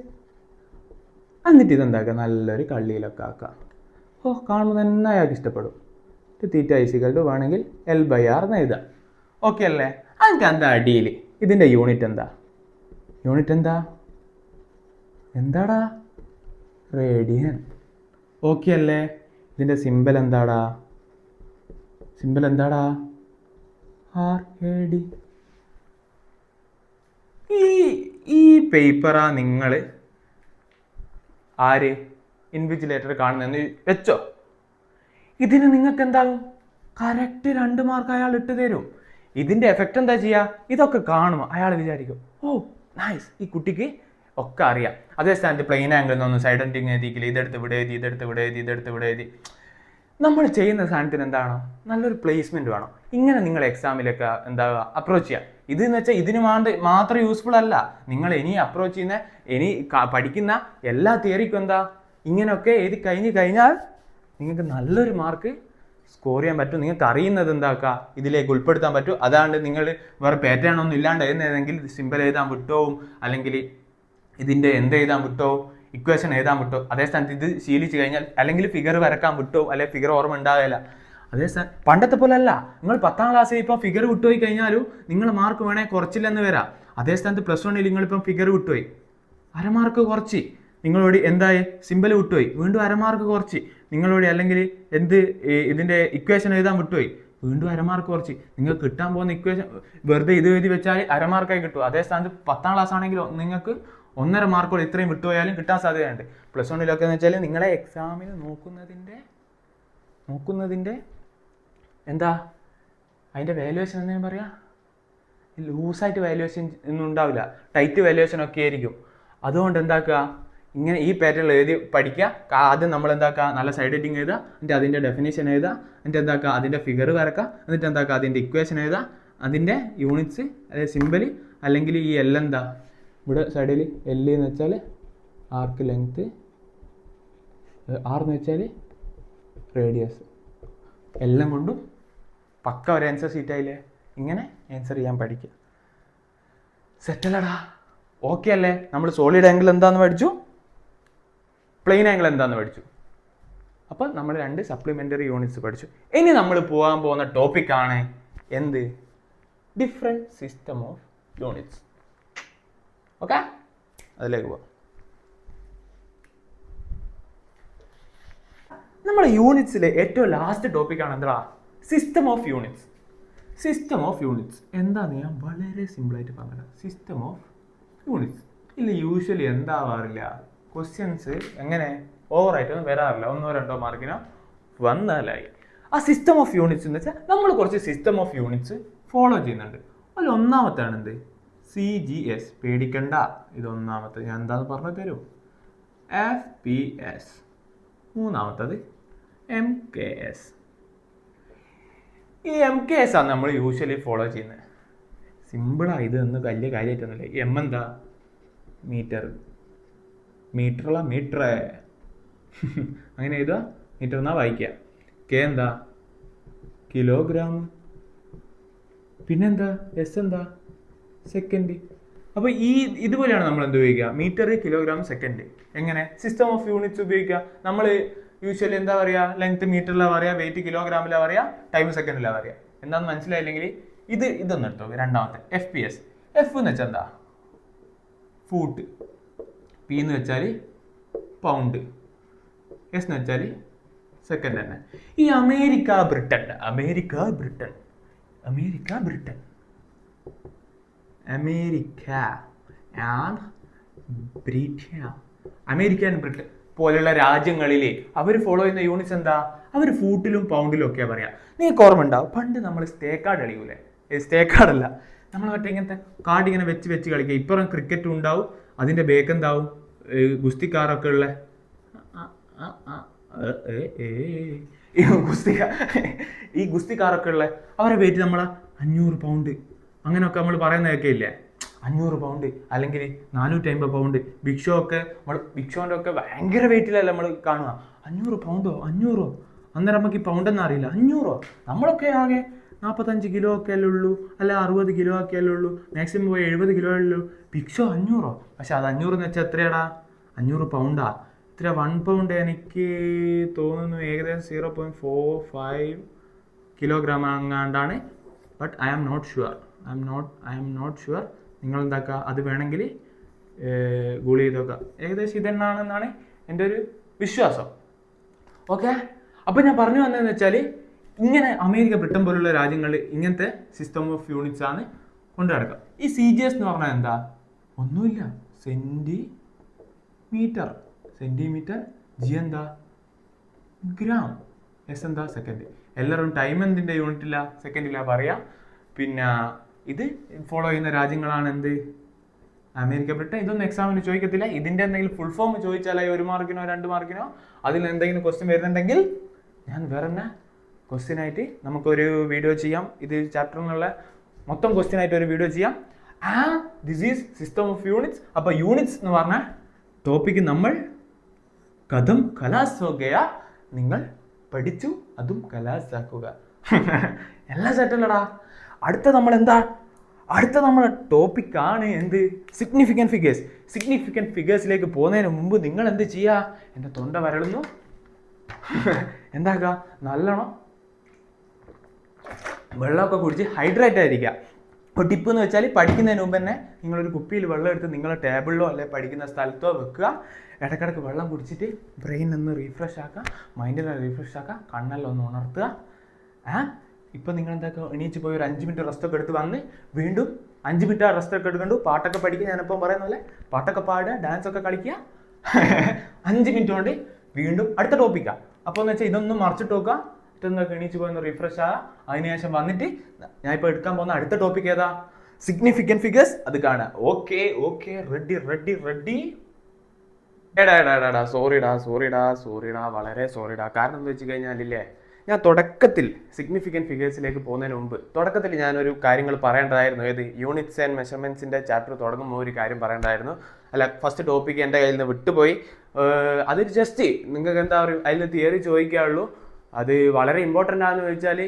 എന്നിട്ട് ഇതെന്താക്കുക? നല്ലൊരു കള്ളിയിലൊക്കെ ആക്കുക. കാണുമ്പോൾ തന്നെ അയാൾക്ക് ഇഷ്ടപ്പെടും. തീറ്റ ഈസ് ഈക്വൽ ടു വേണമെങ്കിൽ L/R എന്ന് എഴുതാം. ഓക്കെ അല്ലേ? അതിൻ്റെ എന്താ അടിയിൽ ഇതിൻ്റെ യൂണിറ്റ് എന്താടാ? റേഡിയൻ. ഓക്കെ അല്ലേ? ഇതിൻ്റെ സിമ്പൽ എന്താടാ? RAD. ഈ ഈ പേപ്പറാ നിങ്ങൾ ആര് ഇൻവിജിലേറ്റർ കാണുന്നതെന്ന് വെച്ചോ. ഇതിന് നിങ്ങൾക്ക് എന്താകും? കറക്റ്റ് 2 മാർക്ക് അയാൾ ഇട്ട് തരും. ഇതിൻ്റെ എഫക്റ്റ് എന്താ ചെയ്യുക? ഇതൊക്കെ കാണുമ്പോൾ അയാൾ വിചാരിക്കും, ഓ നൈസ്, ഈ കുട്ടിക്ക് ഒക്കെ അറിയാം. അതേ സ്ഥാനത്ത് പ്ലെയിൻ ആംഗിൾ എന്നൊന്നും സൈഡ് എൻഡിങ് എഴുതിക്കില്ല, ഇതെടുത്ത് ഇവിടെ എഴുതി, ഇതെടുത്ത് ഇവിടെ എഴുതി, ഇതെടുത്ത് ഇവിടെ എഴുതി. നമ്മൾ ചെയ്യുന്ന സാധനത്തിന് എന്താണോ നല്ലൊരു പ്ലേസ്മെൻറ്റ് വേണം. ഇങ്ങനെ നിങ്ങൾ എക്സാമിലൊക്കെ എന്താ അപ്രോച്ച് ചെയ്യുക. ഇതെന്ന് വെച്ചാൽ ഇതിന് മാത്രം യൂസ്ഫുൾ അല്ല. നിങ്ങൾ ഇനി അപ്രോച്ച് ചെയ്യുന്ന ഇനി പഠിക്കുന്ന എല്ലാ തിയറിക്കും എന്താ ഇങ്ങനെയൊക്കെ എഴുതി കഴിഞ്ഞാൽ നിങ്ങൾക്ക് നല്ലൊരു മാർക്ക് സ്കോർ ചെയ്യാൻ പറ്റും. നിങ്ങൾക്ക് അറിയുന്നത് എന്താക്കുക ഇതിലേക്ക് ഉൾപ്പെടുത്താൻ പറ്റും. അതാണ്ട് നിങ്ങൾ വേറെ പാറ്റേൺ ഒന്നും ഇല്ലാണ്ട് ഏതെങ്കിൽ സിമ്പിൾ എഴുതാൻ വിട്ടോവും, അല്ലെങ്കിൽ ഇതിൻ്റെ എന്ത് എഴുതാൻ വിട്ടോവും, ഇക്വേഷൻ എഴുതാൻ വിട്ടോ. അതേ സ്ഥാനത്ത് ഇത് ശീലിച്ച് കഴിഞ്ഞാൽ അല്ലെങ്കിൽ ഫിഗർ വരക്കാൻ വിട്ടോ, അല്ലെങ്കിൽ ഫിഗർ ഓർമ്മ ഉണ്ടാകില്ല. അതേ സ്ഥാനം പണ്ടത്തെ പോലെ അല്ല. നിങ്ങൾ 10ാം ക്ലാസ്സിൽ ഇപ്പോൾ ഫിഗർ വിട്ടുപോയി കഴിഞ്ഞാലും നിങ്ങൾ മാർക്ക് വേണേൽ കുറച്ചില്ലെന്ന് വരാം. അതേ സ്ഥാനത്ത് +1 നിങ്ങളിപ്പം ഫിഗർ വിട്ടുപോയി, അരമാർക്ക് കുറച്ച്. നിങ്ങളോട് എന്തായി സിമ്പിൾ വിട്ടുപോയി, വീണ്ടും അരമാർക്ക് കുറച്ച്. നിങ്ങളോട് അല്ലെങ്കിൽ ഇതിൻ്റെ ഇക്വേഷൻ എഴുതാൻ വിട്ടുപോയി, വീണ്ടും അരമാർക്ക് കുറച്ച്. നിങ്ങൾക്ക് കിട്ടാൻ പോകുന്ന ഇക്വേഷൻ വെറുതെ ഇത് എഴുതി വെച്ചാൽ അരമാർക്കായി കിട്ടും. അതേ സ്ഥാനത്ത് 10ാം ക്ലാസ് ആണെങ്കിൽ നിങ്ങൾക്ക് 1.5 മാർക്കോട് ഇത്രയും വിട്ടുപോയാലും കിട്ടാൻ സാധ്യതയുണ്ട്. +1 എന്ന് വെച്ചാൽ നിങ്ങളെ എക്സാമിന് നോക്കുന്നതിൻ്റെ എന്താ അതിൻ്റെ വാല്യുവേഷൻ എന്താ പറയുക, ലൂസായിട്ട് വാല്യുവേഷൻ ഒന്നും ഉണ്ടാവില്ല, ടൈറ്റ് വാല്യുവേഷൻ ഒക്കെ ആയിരിക്കും. അതുകൊണ്ട് എന്താക്കുക, ഇങ്ങനെ ഈ പാറ്റേണിൽ എഴുതി പഠിക്കുക. ആദ്യം നമ്മൾ എന്താക്കുക, നല്ല സൈഡ് എഡിങ് എഴുതുക, എന്നിട്ട് അതിൻ്റെ ഡെഫിനേഷൻ എഴുതുക, എന്നിട്ട് എന്താക്കുക അതിൻ്റെ ഫിഗർ വരക്കുക, എന്നിട്ട് എന്താക്കുക അതിൻ്റെ ഇക്വേഷൻ എഴുതുക, അതിൻ്റെ യൂണിറ്റ്സ് അതായത് സിമ്പിൾ, അല്ലെങ്കിൽ ഈ എൽ എന്താ ഇവിടെ സൈഡിൽ എൽ എന്ന് വെച്ചാൽ ആർക്ക് ലെങ്ത്ത്, ആർ എന്ന് വെച്ചാൽ റേഡിയസ്, എല്ലാം കൊണ്ടും പക്ക ഒരു ആൻസർ ഷീറ്റായില്ലേ. ഇങ്ങനെ ആൻസർ ചെയ്യാൻ പഠിക്കുക. സെറ്റല്ലടാ, ഓക്കെ അല്ലേ? നമ്മൾ സോളിഡ് ആംഗിൾ എന്താണെന്ന് പഠിച്ചു, പ്ലെയിൻ ആംഗിൾ എന്താണെന്ന് പഠിച്ചു. അപ്പം നമ്മൾ 2 സപ്ലിമെൻ്ററി യൂണിറ്റ്സ് പഠിച്ചു. ഇനി നമ്മൾ പോകാൻ പോകുന്ന ടോപ്പിക്കാണ് എന്ത്? Different system of units. Okay, അതിലേക്ക് പോവാം. നമ്മുടെ യൂണിറ്റ്സിലെ ഏറ്റവും ലാസ്റ്റ് ടോപ്പിക്കാണ് എന്താ? System of units. System of units എന്താന്ന് ഞാൻ വളരെ സിമ്പിളായിട്ട് പറഞ്ഞുതരാം. സിസ്റ്റം ഓഫ് യൂണിറ്റ്സ് ഇല്ല യൂഷ്വലി എന്താവാറില്ല, ക്വസ്റ്റ്യൻസ് എങ്ങനെ ഓവറായിട്ടൊന്നും വരാറില്ല. 1-2 മാർക്കിനോ വന്നാലായി. ആ സിസ്റ്റം ഓഫ് യൂണിറ്റ്സ് എന്ന് വെച്ചാൽ നമ്മൾ കുറച്ച് സിസ്റ്റം ഓഫ് യൂണിറ്റ്സ് ഫോളോ ചെയ്യുന്നുണ്ട്. അതിൽ ഒന്നാമത്താണ് എന്ത്? CGS. പേടിക്കണ്ട, ഇത് ഒന്നാമത്തെ ഞാൻ എന്താന്ന് പറഞ്ഞു തരും. FPS. മൂന്നാമത്തത് MKS. ഈ MKS ആണ് നമ്മൾ യൂഷ്വലി ഫോളോ ചെയ്യുന്നത്. സിമ്പിളാണ്, ഇതൊന്നും വലിയ കാര്യമായിട്ടൊന്നുമില്ല. എം എന്താ? മീറ്റർ. മീറ്ററുള്ള മീറ്റർ അങ്ങനെ എഴുതുക, മീറ്റർ എന്നാ വായിക്കുക. കെ എന്താ? കിലോഗ്രാം. പിന്നെന്താ? എസ് എന്താ? സെക്കൻഡ്. അപ്പോൾ ഇതുപോലെയാണ് നമ്മൾ എന്ത് ഉപയോഗിക്കുക? Metre, kilogram, second. എങ്ങനെ സിസ്റ്റം ഓഫ് യൂണിറ്റ്സ് ഉപയോഗിക്കുക? നമ്മൾ യൂഷ്വലി എന്താ പറയുക? ലെങ്ത് മീറ്ററിലാണ് പറയുക, വെയിറ്റ് കിലോഗ്രാമിലാണ് പറയുക, ടൈം സെക്കൻഡിലാണ് പറയുക. എന്താണെന്ന് മനസ്സിലായില്ലെങ്കിൽ ഇതൊന്നും എടുത്തോ. രണ്ടാമത്തെ FPS. എഫ് എന്ന് വെച്ചാൽ എന്താ? ഫൂട്ട്. പി എന്ന് വെച്ചാൽ പൗണ്ട്. എസ് എന്ന് വെച്ചാൽ സെക്കൻഡ് തന്നെ. ഈ America Britain America and Britain പോലെയുള്ള രാജ്യങ്ങളിലെ അവർ ഫോളോ ചെയ്യുന്ന യൂണിറ്റ്സ് എന്താ? അവർ ഫൂട്ടിലും പൗണ്ടിലും ഒക്കെയാണ് പറയാം. നിങ്ങൾക്ക് ഓർമ്മ ഉണ്ടാവും, പണ്ട് നമ്മൾ സ്റ്റേ കാർഡ് കളിക്കൂലേ? സ്റ്റേ കാർഡല്ല, നമ്മൾ മറ്റേ ഇങ്ങനത്തെ കാർഡ് ഇങ്ങനെ വെച്ച് കളിക്കുക. ഇപ്പുറം ക്രിക്കറ്റും ഉണ്ടാവും, അതിൻ്റെ ബേക്ക് എന്താവും ഗുസ്തിക്കാരൊക്കെ ഉള്ള ഈ ഗുസ്തിക്കാരൊക്കെ ഉള്ള അവരെ വെയിറ്റ് നമ്മൾ 500 പൗണ്ട് അങ്ങനെയൊക്കെ നമ്മൾ പറയുന്നതൊക്കെ ഇല്ലേ? 500 പൗണ്ട് അല്ലെങ്കിൽ 450 പൗണ്ട്. ബിഗ് ഷോ ഒക്കെ ഭയങ്കര വെയിറ്റിലല്ല നമ്മൾ കാണുക. 500 പൗണ്ടോ 500? അന്നേരം നമുക്ക് ഈ പൗണ്ടെന്ന് അറിയില്ല. 500? നമ്മളൊക്കെ ആകെ 45 കിലോ ഒക്കെ അല്ലേ ഉള്ളൂ, അല്ല 60 കിലോ ഒക്കെ അല്ലേ ഉള്ളൂ, മാക്സിമം പോയി 70 കിലോ ഉള്ളൂ. Big show 500? പക്ഷെ അത് 500 എന്ന് വെച്ചാൽ എത്രയാടാ? 500 പൗണ്ടാ. ഇത്ര 1 പൗണ്ട് എനിക്ക് തോന്നുന്നു ഏകദേശം 0.45 കിലോഗ്രാം അങ്ങാണ്ടാണ്. But I am not sure. നിങ്ങൾ എന്താക്കുക, അത് വേണമെങ്കിൽ ഗൂഗിൾ ചെയ്തൊക്കെ. ഏകദേശം ഇതെന്നാണെന്നാണ് എൻ്റെ ഒരു വിശ്വാസം. ഓക്കെ, അപ്പോൾ ഞാൻ പറഞ്ഞു വന്നതെന്ന് വെച്ചാൽ ഇങ്ങനെ അമേരിക്ക, ബ്രിട്ടൻ പോലുള്ള രാജ്യങ്ങളിൽ ഇങ്ങനത്തെ സിസ്റ്റം ഓഫ് യൂണിറ്റ്സ് ആണ് കൊണ്ടു നടക്കുക. ഈ CGS എന്ന് പറഞ്ഞാൽ എന്താ? ഒന്നുമില്ല, സെന്റിമീറ്റർ. സെന്റിമീറ്റർ. ജി എന്താ? ഗ്രാം. എസ് എന്താ? സെക്കൻഡ്. എല്ലാവരും ടൈം എന്തിൻ്റെ യൂണിറ്റില്ല, സെക്കൻഡില്ല പറയാ. പിന്നെ ഇത് ഫോളോ ചെയ്യുന്ന രാജ്യങ്ങളാണ് എന്ത്? America, Britain. ഇതൊന്നും എക്സാമിന് ചോദിക്കത്തില്ല. ഇതിന്റെ എന്തെങ്കിലും ഫുൾ ഫോം ചോദിച്ചാലേ 1 മാർക്കിനോ 2 മാർക്കിനോ അതിൽ എന്തെങ്കിലും ക്വസ്റ്റ്യൻ വരുന്നുണ്ടെങ്കിൽ ഞാൻ വേറെ തന്നെ ക്വസ്റ്റ്യൻ ആയിട്ട് നമുക്കൊരു വീഡിയോ ചെയ്യാം. ഇത് ചാപ്റ്ററിനുള്ള മൊത്തം ക്വസ്റ്റ്യൻ ആയിട്ട് ഒരു വീഡിയോ ചെയ്യാം. This is system of units. അപ്പോൾ യൂണിറ്റ്സ് എന്ന് പറഞ്ഞ ടോപ്പിക്ക് നമ്മൾ കഥം കലാസാക്കുക. നിങ്ങൾ പഠിച്ചു, അതും കലാസാക്കുക. എല്ലാം സെറ്റല്ലടാ. അടുത്ത നമ്മളെ ടോപ്പിക്കാണ് എന്ത്? Significant figures. സിഗ്നിഫിക്കൻറ്റ് ഫിഗേഴ്സിലേക്ക് പോകുന്നതിന് മുമ്പ് നിങ്ങൾ എന്ത് ചെയ്യുക? എൻ്റെ തൊണ്ട വരളുന്നു. എന്താക്കുക? നല്ലോണം വെള്ളമൊക്കെ കുടിച്ച് ഹൈഡ്രേറ്റ് ആയിരിക്കുക. അപ്പോൾ ടിപ്പ് എന്ന് വെച്ചാൽ പഠിക്കുന്നതിന് മുമ്പ് തന്നെ നിങ്ങളൊരു കുപ്പിയിൽ വെള്ളം എടുത്ത് നിങ്ങളുടെ ടേബിളിലോ അല്ലെങ്കിൽ പഠിക്കുന്ന സ്ഥലത്തോ വെക്കുക. ഇടയ്ക്കിടയ്ക്ക് വെള്ളം കുടിച്ചിട്ട് ബ്രെയിൻ ഒന്ന് റീഫ്രഷ് ആക്കുക, മൈൻഡിനെ റീഫ്രഷ് ആക്കുക, കണ്ണെല്ലാം ഒന്ന് ഉണർത്തുക. ഇപ്പം നിങ്ങൾ എന്താക്കുക? എണീച്ച് പോയി ഒരു 5 മിനിറ്റ് റെസ്റ്റൊക്കെ എടുത്ത് വന്ന് വീണ്ടും 5 മിനിറ്റ് ആ റെസ്റ്റൊക്കെ എടുക്കണ്ടു. പാട്ടൊക്കെ പഠിക്കുക. ഞാനിപ്പം പറയുന്ന പോലെ പാട്ടൊക്കെ പാടുക, ഡാൻസൊക്കെ കളിക്കുക. 5 മിനിറ്റ് കൊണ്ട് വീണ്ടും അടുത്ത ടോപ്പിക്കാണ്. അപ്പോൾ എന്ന് വെച്ചാൽ ഇതൊന്നും മറിച്ചിട്ട് നോക്കുക. ഇതൊന്നൊക്കെ എണീച്ച് പോയി ഒന്ന് റിഫ്രഷ് ആകുക. അതിനുശേഷം വന്നിട്ട് ഞാനിപ്പോൾ എടുക്കാൻ പോകുന്ന അടുത്ത ടോപ്പിക് ഏതാ? Significant figures. അത് കാണുക. Okay, ready. സോറിടാ, വളരെ സോറിടാ. കാരണം എന്താ വെച്ച് കഴിഞ്ഞാലില്ലേ, ഞാൻ തുടക്കത്തിൽ സിഗ്നിഫിക്കൻറ്റ് ഫിഗേഴ്സിലേക്ക് പോകുന്നതിന് മുമ്പ് തുടക്കത്തിൽ ഞാനൊരു കാര്യങ്ങൾ പറയേണ്ടതായിരുന്നു. ഏത്? യൂണിറ്റ്സ് ആൻഡ് മെഷർമെൻറ്റ്സിൻ്റെ ചാപ്റ്റർ തുടങ്ങുമ്പോൾ ഒരു കാര്യം പറയേണ്ടതായിരുന്നു. അല്ല, ഫസ്റ്റ് ടോപ്പിക്ക് എൻ്റെ കയ്യിൽ നിന്ന് വിട്ടുപോയി. അതൊരു ജസ്റ്റ് നിങ്ങൾക്ക് എന്താ പറയുക, അതിൽ തിയറി ചോദിക്കാറുള്ളൂ. അത് വളരെ ഇമ്പോർട്ടൻ്റ് ആണെന്ന് ചോദിച്ചാൽ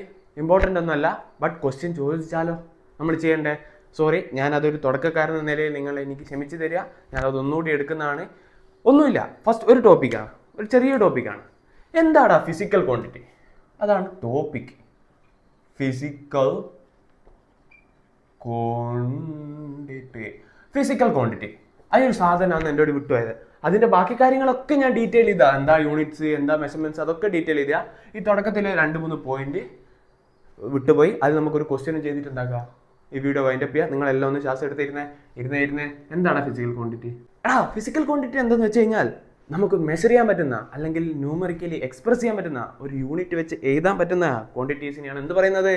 ഇമ്പോർട്ടൻ്റ് ഒന്നുമല്ല. ബട്ട് ക്വസ്റ്റ്യൻ ചോദിച്ചാലോ നമ്മൾ ചെയ്യണ്ടേ? സോറി, ഞാനതൊരു തുടക്കക്കാരൻ എന്ന നിലയിൽ നിങ്ങൾ എനിക്ക് ക്ഷമിച്ച് തരിക. ഞാനതൊന്നുകൂടി എടുക്കുന്നതാണ്. ഒന്നുമില്ല, ഫസ്റ്റ് ഒരു ടോപ്പിക്കാണ്, ഒരു ചെറിയ ടോപ്പിക്കാണ്. എന്താടാ ഫിസിക്കൽ ക്വാണ്ടിറ്റി? അതാണ് ടോപ്പിക്. ഫിസിക്കൽ ക്വാണ്ടിറ്റി അതൊരു സാധനമാണ് എൻ്റെ കൂടി വിട്ടുപോയത്. അതിൻ്റെ ബാക്കി കാര്യങ്ങളൊക്കെ ഞാൻ ഡീറ്റെയിൽ ചെയ്താ. എന്താ യൂണിറ്റ്സ്, എന്താ മെഷർമെൻറ്റ്സ്, അതൊക്കെ ഡീറ്റെയിൽ ചെയ്താ. ഈ തുടക്കത്തിൽ 2-3 പോയിന്റ് വിട്ടുപോയി. അത് നമുക്കൊരു ക്വസ്റ്റ്യനും ചെയ്തിട്ടുണ്ടാക്കുക. ഈ വീഡിയോ വൈൻഡപ്പ് ചെയ്യുക. നിങ്ങളെല്ലാം ഒന്ന് ശ്വാസം എടുത്തിരുന്നേ. എന്താണ് ഫിസിക്കൽ ക്വാണ്ടിറ്റി? ഫിസിക്കൽ ക്വാണ്ടിറ്റി എന്താണെന്ന് വെച്ച് കഴിഞ്ഞാൽ നമുക്ക് മെഷർ ചെയ്യാൻ പറ്റുന്ന അല്ലെങ്കിൽ ന്യൂമറിക്കലി എക്സ്പ്രസ് ചെയ്യാൻ പറ്റുന്ന ഒരു യൂണിറ്റ് വെച്ച് എഴുതാൻ പറ്റുന്ന ക്വാണ്ടിറ്റീസിനെയാണ് എന്ത് പറയുന്നത്?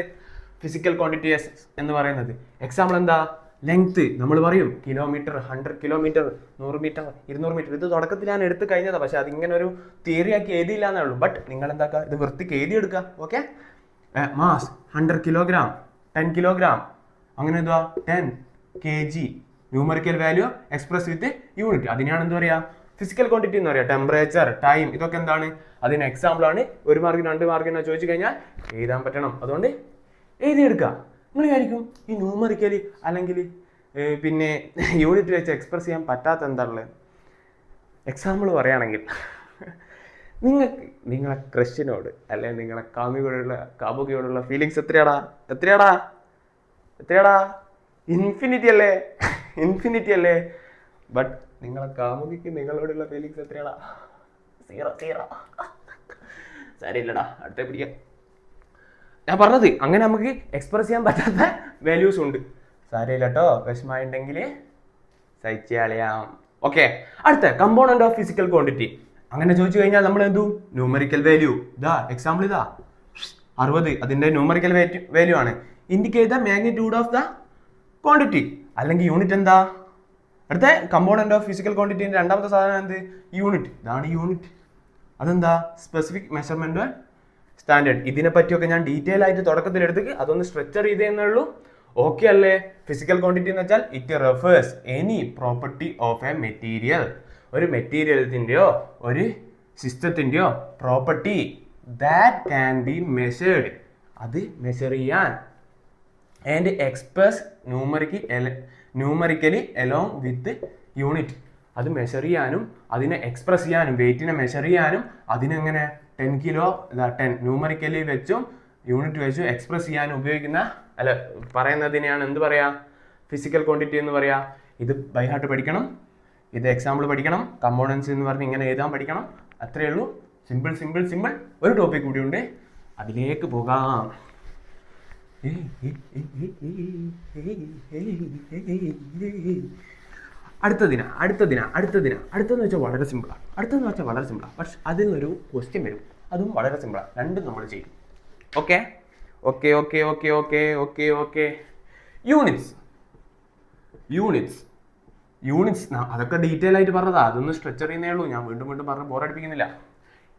ഫിസിക്കൽ ക്വാണ്ടിറ്റീസ് എന്ന് പറയുന്നത്. എക്സാമ്പിൾ എന്താ? ലെങ്ത് നമ്മൾ പറയും കിലോമീറ്റർ, 100 കിലോമീറ്റർ, 100 മീറ്റർ, 200 മീറ്റർ. ഇത് തുടക്കത്തിൽ ഞാൻ എടുത്ത് കഴിഞ്ഞതാണ്, പക്ഷെ അതിങ്ങനെ ഒരു തിയറിയാക്കി എഴുതിയില്ല എന്നേ ഉള്ളൂ. ബട്ട് നിങ്ങൾ എന്താക്കുക? ഇത് വൃത്തിക്ക് എഴുതിയെടുക്കുക. ഓക്കെ. മാസ് 100 കിലോഗ്രാം, 10 കിലോഗ്രാം, അങ്ങനെ എന്താ 10 kg. ന്യൂമറിക്കൽ വാല്യൂ എക്സ്പ്രസ് വിത്ത് യൂണിറ്റ്. അതിനാണ് എന്താ പറയുക? ഫിസിക്കൽ ക്വാണ്ടിറ്റി എന്ന് പറയുക. ടെമ്പറേച്ചർ, ടൈം, ഇതൊക്കെ എന്താണ്? അതിന് എക്സാമ്പിൾ ആണ്. 1 മാർക്കിന് 2 മാർക്കിനോ ചോദിച്ചു കഴിഞ്ഞാൽ എഴുതാൻ പറ്റണം. അതുകൊണ്ട് എഴുതിയെടുക്കുക. നിങ്ങൾ വിചാരിക്കും ഈ ന്യൂമറിക്കലി അല്ലെങ്കിൽ പിന്നെ യൂണിറ്റ് വെച്ച് എക്സ്പ്രസ് ചെയ്യാൻ പറ്റാത്ത എന്താണുള്ളത്? എക്സാമ്പിൾ പറയുകയാണെങ്കിൽ നിങ്ങളെ ക്രഷിനോട് അല്ലെങ്കിൽ നിങ്ങളെ കാമുകിയോടുള്ള ഫീലിങ്സ് എത്രയാടാ? ഇൻഫിനിറ്റി അല്ലേ? ബട്ട് നിങ്ങളെ കാമുകിക്ക് നിങ്ങളോടുള്ള ഫീലിങ്സ് എത്രയാടാ? 0. സാരമില്ലടാ, അടുത്ത പിടിക്കാം. ഞാൻ പറഞ്ഞത് അങ്ങനെ നമുക്ക് എക്സ്പ്രസ് ചെയ്യാൻ പറ്റാത്ത വാല്യൂസ് ഉണ്ട്. സാരമില്ല കേട്ടോ, വിഷമമായിട്ടുണ്ടെങ്കിൽ സഹിച്ചാളിയാം. ഓക്കെ. അടുത്ത കമ്പോണന്റ് ഓഫ് ഫിസിക്കൽ ക്വാണ്ടിറ്റി. അങ്ങനെ ചോദിച്ചു കഴിഞ്ഞാൽ നമ്മൾ എന്തു? Numerical value. എക്സാമ്പിൾ 60. അതിന്റെ ന്യൂമറിക്കൽ വാല്യൂ ആണ്. Indicate the magnitude of the quantity. അല്ലെങ്കിൽ യൂണിറ്റ് എന്താ? അടുത്ത കമ്പോണന്റ് ഓഫ് ഫിസിക്കൽ ക്വാണ്ടിറ്റിന്റെ രണ്ടാമത്തെ സാധനം എന്ത്? യൂണിറ്റ്. ഇതാണ് യൂണിറ്റ്. അതെന്താ? Specific measurement standard. ഇതിനെ പറ്റിയൊക്കെ ഞാൻ ഡീറ്റെയിൽ ആയിട്ട് തുടക്കത്തിൽ എടുത്തേക്ക് അതൊന്ന് സ്ട്രക്ചർ ചെയ്തേ ഉള്ളൂ. ഓക്കെ അല്ലേ? ഫിസിക്കൽ ക്വാണ്ടിറ്റി എന്ന് വെച്ചാൽ it refers any property of a material. ഒരു മെറ്റീരിയലത്തിൻ്റെയോ ഒരു സിസ്റ്റത്തിൻ്റെയോ property that can be measured. അത് മെഷർ ചെയ്യാൻ and express numerically along with unit. അത് മെഷർ ചെയ്യാനും അതിനെ എക്സ്പ്രസ് ചെയ്യാനും വെയിറ്റിനെ മെഷർ ചെയ്യാനും അതിനെങ്ങനെ 10 കിലോ 10 ന്യൂമറിക്കലി വെച്ചും യൂണിറ്റ് വെച്ചും എക്സ്പ്രസ് ചെയ്യാനും ഉപയോഗിക്കുന്ന പറയുന്നതിനെയാണ് എന്ത് പറയാ? ഫിസിക്കൽ ക്വാണ്ടിറ്റി എന്ന് പറയാ. ഇത് ബൈ ഹാർട്ട് പഠിക്കണം. ഇത് എക്സാമ്പിൾ പഠിക്കണം. കമ്പോണൻസ് എന്ന് പറഞ്ഞ് ഇങ്ങനെ എഴുതാൻ പഠിക്കണം. അത്രയേ ഉള്ളൂ. സിമ്പിൾ. ഒരു ടോപ്പിക് കൂടി ഉണ്ട്, അതിലേക്ക് പോകാം. അടുത്തതെന്ന് വെച്ചാൽ വളരെ സിമ്പിളാണ്. പക്ഷെ അതിനൊരു ക്വസ്റ്റ്യൻ വരും, അതും വളരെ സിമ്പിളാണ്. രണ്ടും നമ്മൾ ചെയ്യും. ഓക്കെ. യൂണിറ്റ്സ് അതൊക്കെ ഡീറ്റെയിൽ ആയിട്ട് പറഞ്ഞതാ, അതൊന്ന് സ്ട്രെച്ചർ ചെയ്യുന്നേ ഉള്ളൂ. ഞാൻ വീണ്ടും പറഞ്ഞ് ബോറടിപ്പിക്കുന്നില്ല.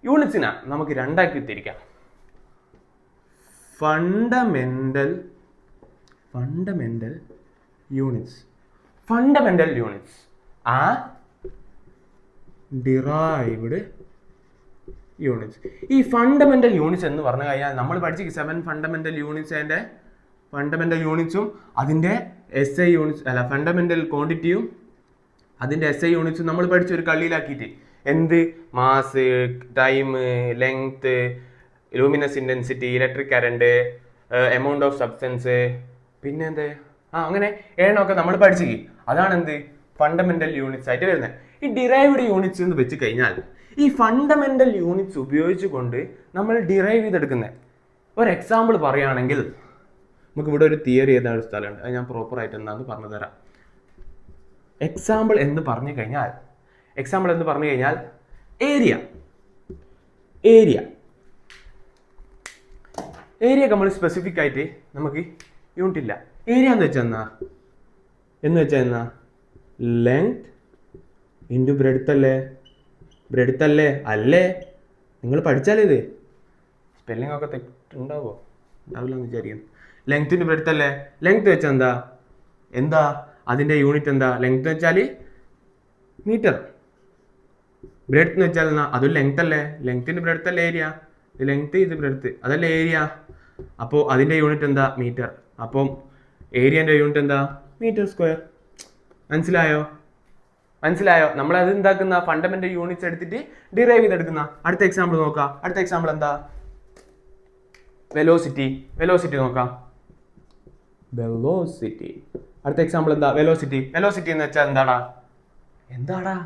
യൂണിറ്റ്സിനാ നമുക്ക് രണ്ടാക്കി തിരിക്കാം. Fundamental units derived units. ഈ ഫണ്ടമെന്റൽ യൂണിറ്റ്സ് എന്ന് പറഞ്ഞു കഴിഞ്ഞാൽ നമ്മൾ പഠിച്ച 7 ഫണ്ടമെന്റൽ യൂണിറ്റ്സ്, അതിന്റെ ഫണ്ടമെന്റൽ യൂണിറ്റ്സും അതിന്റെ SI യൂണിറ്റ്സ് അല്ല ഫണ്ടമെന്റൽ ക്വാണ്ടിറ്റിയും അതിന്റെ SI യൂണിറ്റ്സും നമ്മൾ പഠിച്ച ഒരു കളിയിലാക്കിയിട്ട് എന്ത് mass, time, length, luminous intensity, electric current, amount of substance, പിന്നെ എന്ത് അങ്ങനെ 7 നമ്മൾ പഠിച്ചു. അതാണ് എന്ത് ഫണ്ടമെന്റൽ യൂണിറ്റ്സ് ആയിട്ട് വരുന്നത്. ഈ ഡിറൈവ്ഡ് യൂണിറ്റ്സ് എന്ന് വെച്ച് കഴിഞ്ഞാൽ ഈ ഫണ്ടമെന്റൽ യൂണിറ്റ്സ് ഉപയോഗിച്ചുകൊണ്ട് നമ്മൾ ഡിറൈവ് ചെയ്തെടുക്കുന്നത്. ഒരു എക്സാമ്പിൾ പറയുകയാണെങ്കിൽ നമുക്ക് ഇവിടെ ഒരു തിയറി ചെയ്ത ഒരു സ്ഥലമുണ്ട്, അത് ഞാൻ പ്രോപ്പറായിട്ട് എന്താണെന്ന് പറഞ്ഞു തരാം. എക്സാമ്പിൾ എന്ന് പറഞ്ഞു കഴിഞ്ഞാൽ ഏരിയ നമ്മൾ സ്പെസിഫിക് ആയിട്ട് നമുക്ക് യൂണിറ്റ് ഇല്ല. ഏരിയ എന്ന് വെച്ചാൽ എന്നാ ലെങ്ത് ഇൻറ്റു ബ്രെഡ്ത്ത് അല്ലേ? നിങ്ങൾ പഠിച്ചാലേ ഇത് സ്പെല്ലിംഗ് ഒക്കെ തെറ്റുണ്ടാവോ? ഉണ്ടാവില്ല എന്ന് വിചാരിക്കുന്നു. ലെങ്ത്തിന്റെ ബ്രെഡ്ത്ത് അല്ലേ? ലെങ്ത് വെച്ചാൽ എന്താ അതിന്റെ യൂണിറ്റ് എന്താ? ലെങ്ത് വെച്ചാൽ മീറ്റർ. ബ്രെഡ്ത്ത് എന്ന് വെച്ചാൽ അതും ലെങ്ത് അല്ലേ? ലെങ്ത്തിന്റെ ബ്രെഡ്ത്ത് അല്ലേ ഏരിയ? ഇത് ലെങ്ത്, ഇത് ബ്രെഡ്ത്ത്, അതല്ലേ ഏരിയ. അപ്പോൾ അതിന്റെ യൂണിറ്റ് എന്താ? മീറ്റർ. അപ്പം ഏരിയന്റെ യൂണിറ്റ് എന്താ? Metre square. മനസ്സിലായോ? നമ്മൾ അത് എന്താക്കുന്ന ഫണ്ടമെന്റൽ യൂണിറ്റ്സ് എടുത്തിട്ട് ഡിറൈവ് ചെയ്തെടുക്കുന്ന. അടുത്ത എക്സാമ്പിൾ നോക്കാം. അടുത്ത എക്സാമ്പിൾ എന്താ? വെലോസിറ്റി നോക്കാം. അടുത്ത എക്സാമ്പിൾ എന്താ? വെലോസിറ്റി എന്ന് വെച്ചാൽ എന്താടാ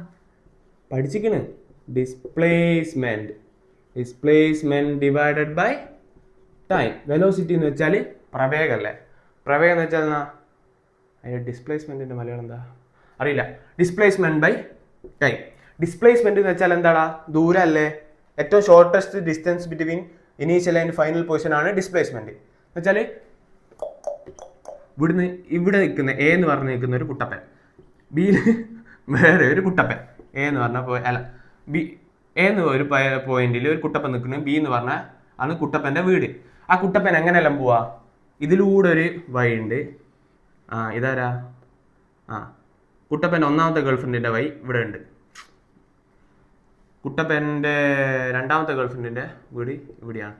പഠിച്ചിക്കണ്? Displacement divided by time. Velocity എന്ന് വെച്ചാൽ പ്രവേഗമല്ലേ? പ്രവേഗം എന്ന് വെച്ചാൽ അതിന്റെ ഡിസ്പ്ലേസ്മെന്റിന്റെ മലയാളം എന്താ അറിയില്ല. Displacement by time. ഡിസ്പ്ലേസ്മെന്റ് എന്ന് വെച്ചാൽ എന്താടാ? ദൂരം അല്ലേ? ഏറ്റവും shortest distance between initial and final position ആണ് ഡിസ്പ്ലേസ്മെന്റ്. എന്ന് വെച്ചാൽ ഇവിടെ നിൽക്കുന്ന എ എന്ന് പറഞ്ഞ് നിൽക്കുന്ന ഒരു കുട്ടപ്പൻ, ബിയിൽ വേറെ ഒരു കുട്ടപ്പൻ, എ എന്ന് പറഞ്ഞ ഒരു പോയിന്റിൽ ഒരു കുട്ടപ്പൻ നിൽക്കുന്നു. ബി എന്ന് പറഞ്ഞാൽ ആണ് കുട്ടപ്പന്റെ വീട്. ആ കുട്ടപ്പൻ എങ്ങനെയെല്ലാം പോവാ? ഇതിലൂടെ ഒരു വഴിയുണ്ട്. ഇതാരാ? കുട്ടപ്പൻ്റെ ഒന്നാമത്തെ ഗേൾഫ്രണ്ടിന്റെ വഴി ഇവിടെ ഉണ്ട്. കുട്ടപ്പൻ്റെ രണ്ടാമത്തെ ഗേൾഫ്രണ്ടിന്റെ വീട് ഇവിടെയാണ്.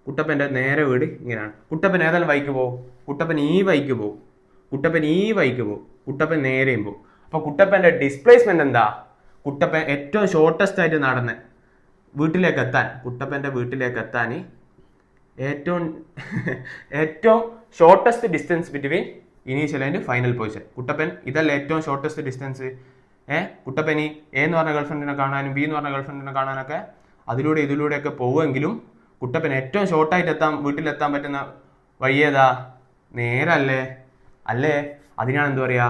കുട്ടപ്പൻ്റെ നേരെ വീട് ഇങ്ങനെയാണ്. കുട്ടപ്പൻ ഏതെല്ലാം വഴിക്ക് പോകും? കുട്ടപ്പൻ ഈ വഴിക്ക് പോകും. കുട്ടപ്പൻ നേരെയും പോകും. അപ്പൊ കുട്ടപ്പന്റെ ഡിസ്പ്ലേസ്മെന്റ് എന്താ? കുട്ടപ്പൻ ഏറ്റവും ഷോർട്ടസ്റ്റ് ആയിട്ട് നടന്ന് കുട്ടപ്പന്റെ വീട്ടിലേക്ക് എത്താൻ ഏറ്റവും shortest distance between initial and final position. Kuttappan ഇതല്ല ഏറ്റവും ഷോർട്ടസ്റ്റ് ഡിസ്റ്റൻസ്. കുട്ടപ്പൻ എ എന്ന് പറഞ്ഞ ഗേൾഫ്രണ്ടിനെ കാണാനും ബി എന്ന് പറഞ്ഞ ഗേൾഫ്രണ്ടിനെ കാണാനൊക്കെ ഇതിലൂടെയൊക്കെ പോവുമെങ്കിലും കുട്ടപ്പൻ ഏറ്റവും ഷോർട്ടായിട്ട് വീട്ടിലെത്താൻ പറ്റുന്ന വഴിയേതാ? നേരല്ലേ? അതിനാണ് എന്ത് പറയാ?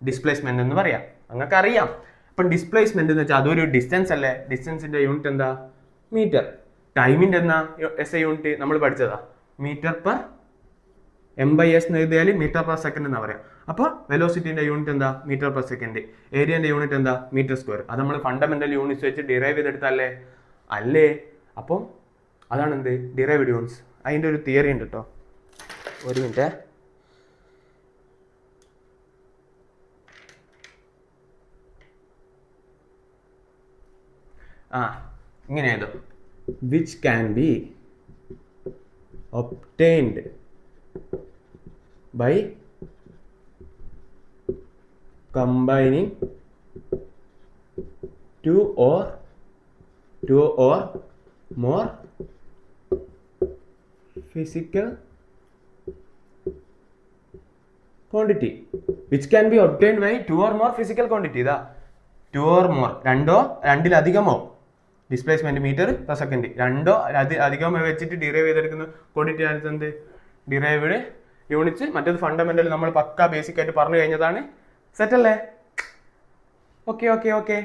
ഡിസ്പ്ലേസ്മെന്റ് എന്ന് പറയാം. നിങ്ങൾക്ക് അറിയാം. അപ്പം ഡിസ്പ്ലേസ്മെന്റ് എന്ന് വെച്ചാൽ അതൊരു ഡിസ്റ്റൻസ് അല്ലേ? ഡിസ്റ്റൻസിന്റെ യൂണിറ്റ് എന്താ? മീറ്റർ. ടൈമിന്റെ എന്നാ SI യൂണിറ്റ് നമ്മൾ പഠിച്ചതാ. മീറ്റർ പെർ M/S എന്ന് എഴുതിയാൽ മീറ്റർ പെർ സെക്കൻഡ് എന്നാ പറയാം. അപ്പോൾ വെലോസിറ്റിന്റെ യൂണിറ്റ് എന്താ? Metre per second. ഏരിയന്റെ യൂണിറ്റ് എന്താ? Metre square. അത് നമ്മൾ ഫണ്ടമെന്റൽ യൂണിറ്റ്സ് വെച്ച് ഡിറൈവ് ചെയ്തെടുത്തല്ലേ? അപ്പം അതാണ് എന്ത്? Derived units. അതിൻ്റെ ഒരു തിയറി ഉണ്ട് കേട്ടോ. ഒരു മിനിറ്റ്. ഇങ്ങനെയായതോ? Which can be obtained by combining two or more physical quantity, which can be obtained by two or more physical quantity. ഇതാ two or more, രണ്ടിലധികമോ ഡിസ്പ്ലേസ്മെന്റ് മീറ്റർ പെർ സെക്കൻഡ്, രണ്ടോ അധികമോ വെച്ചിട്ട് ഡിറൈവ് ചെയ്തെടുക്കുന്ന ക്വാണ്ടിറ്റി ആണ് എന്ത്? Derived units. മറ്റേത് fundamental നമ്മൾ പക്ക ബേസിക് ആയിട്ട് പറഞ്ഞു കഴിഞ്ഞതാണ്. സെറ്റ് അല്ലേ? ഓക്കെ ഓക്കെ ഓക്കെ,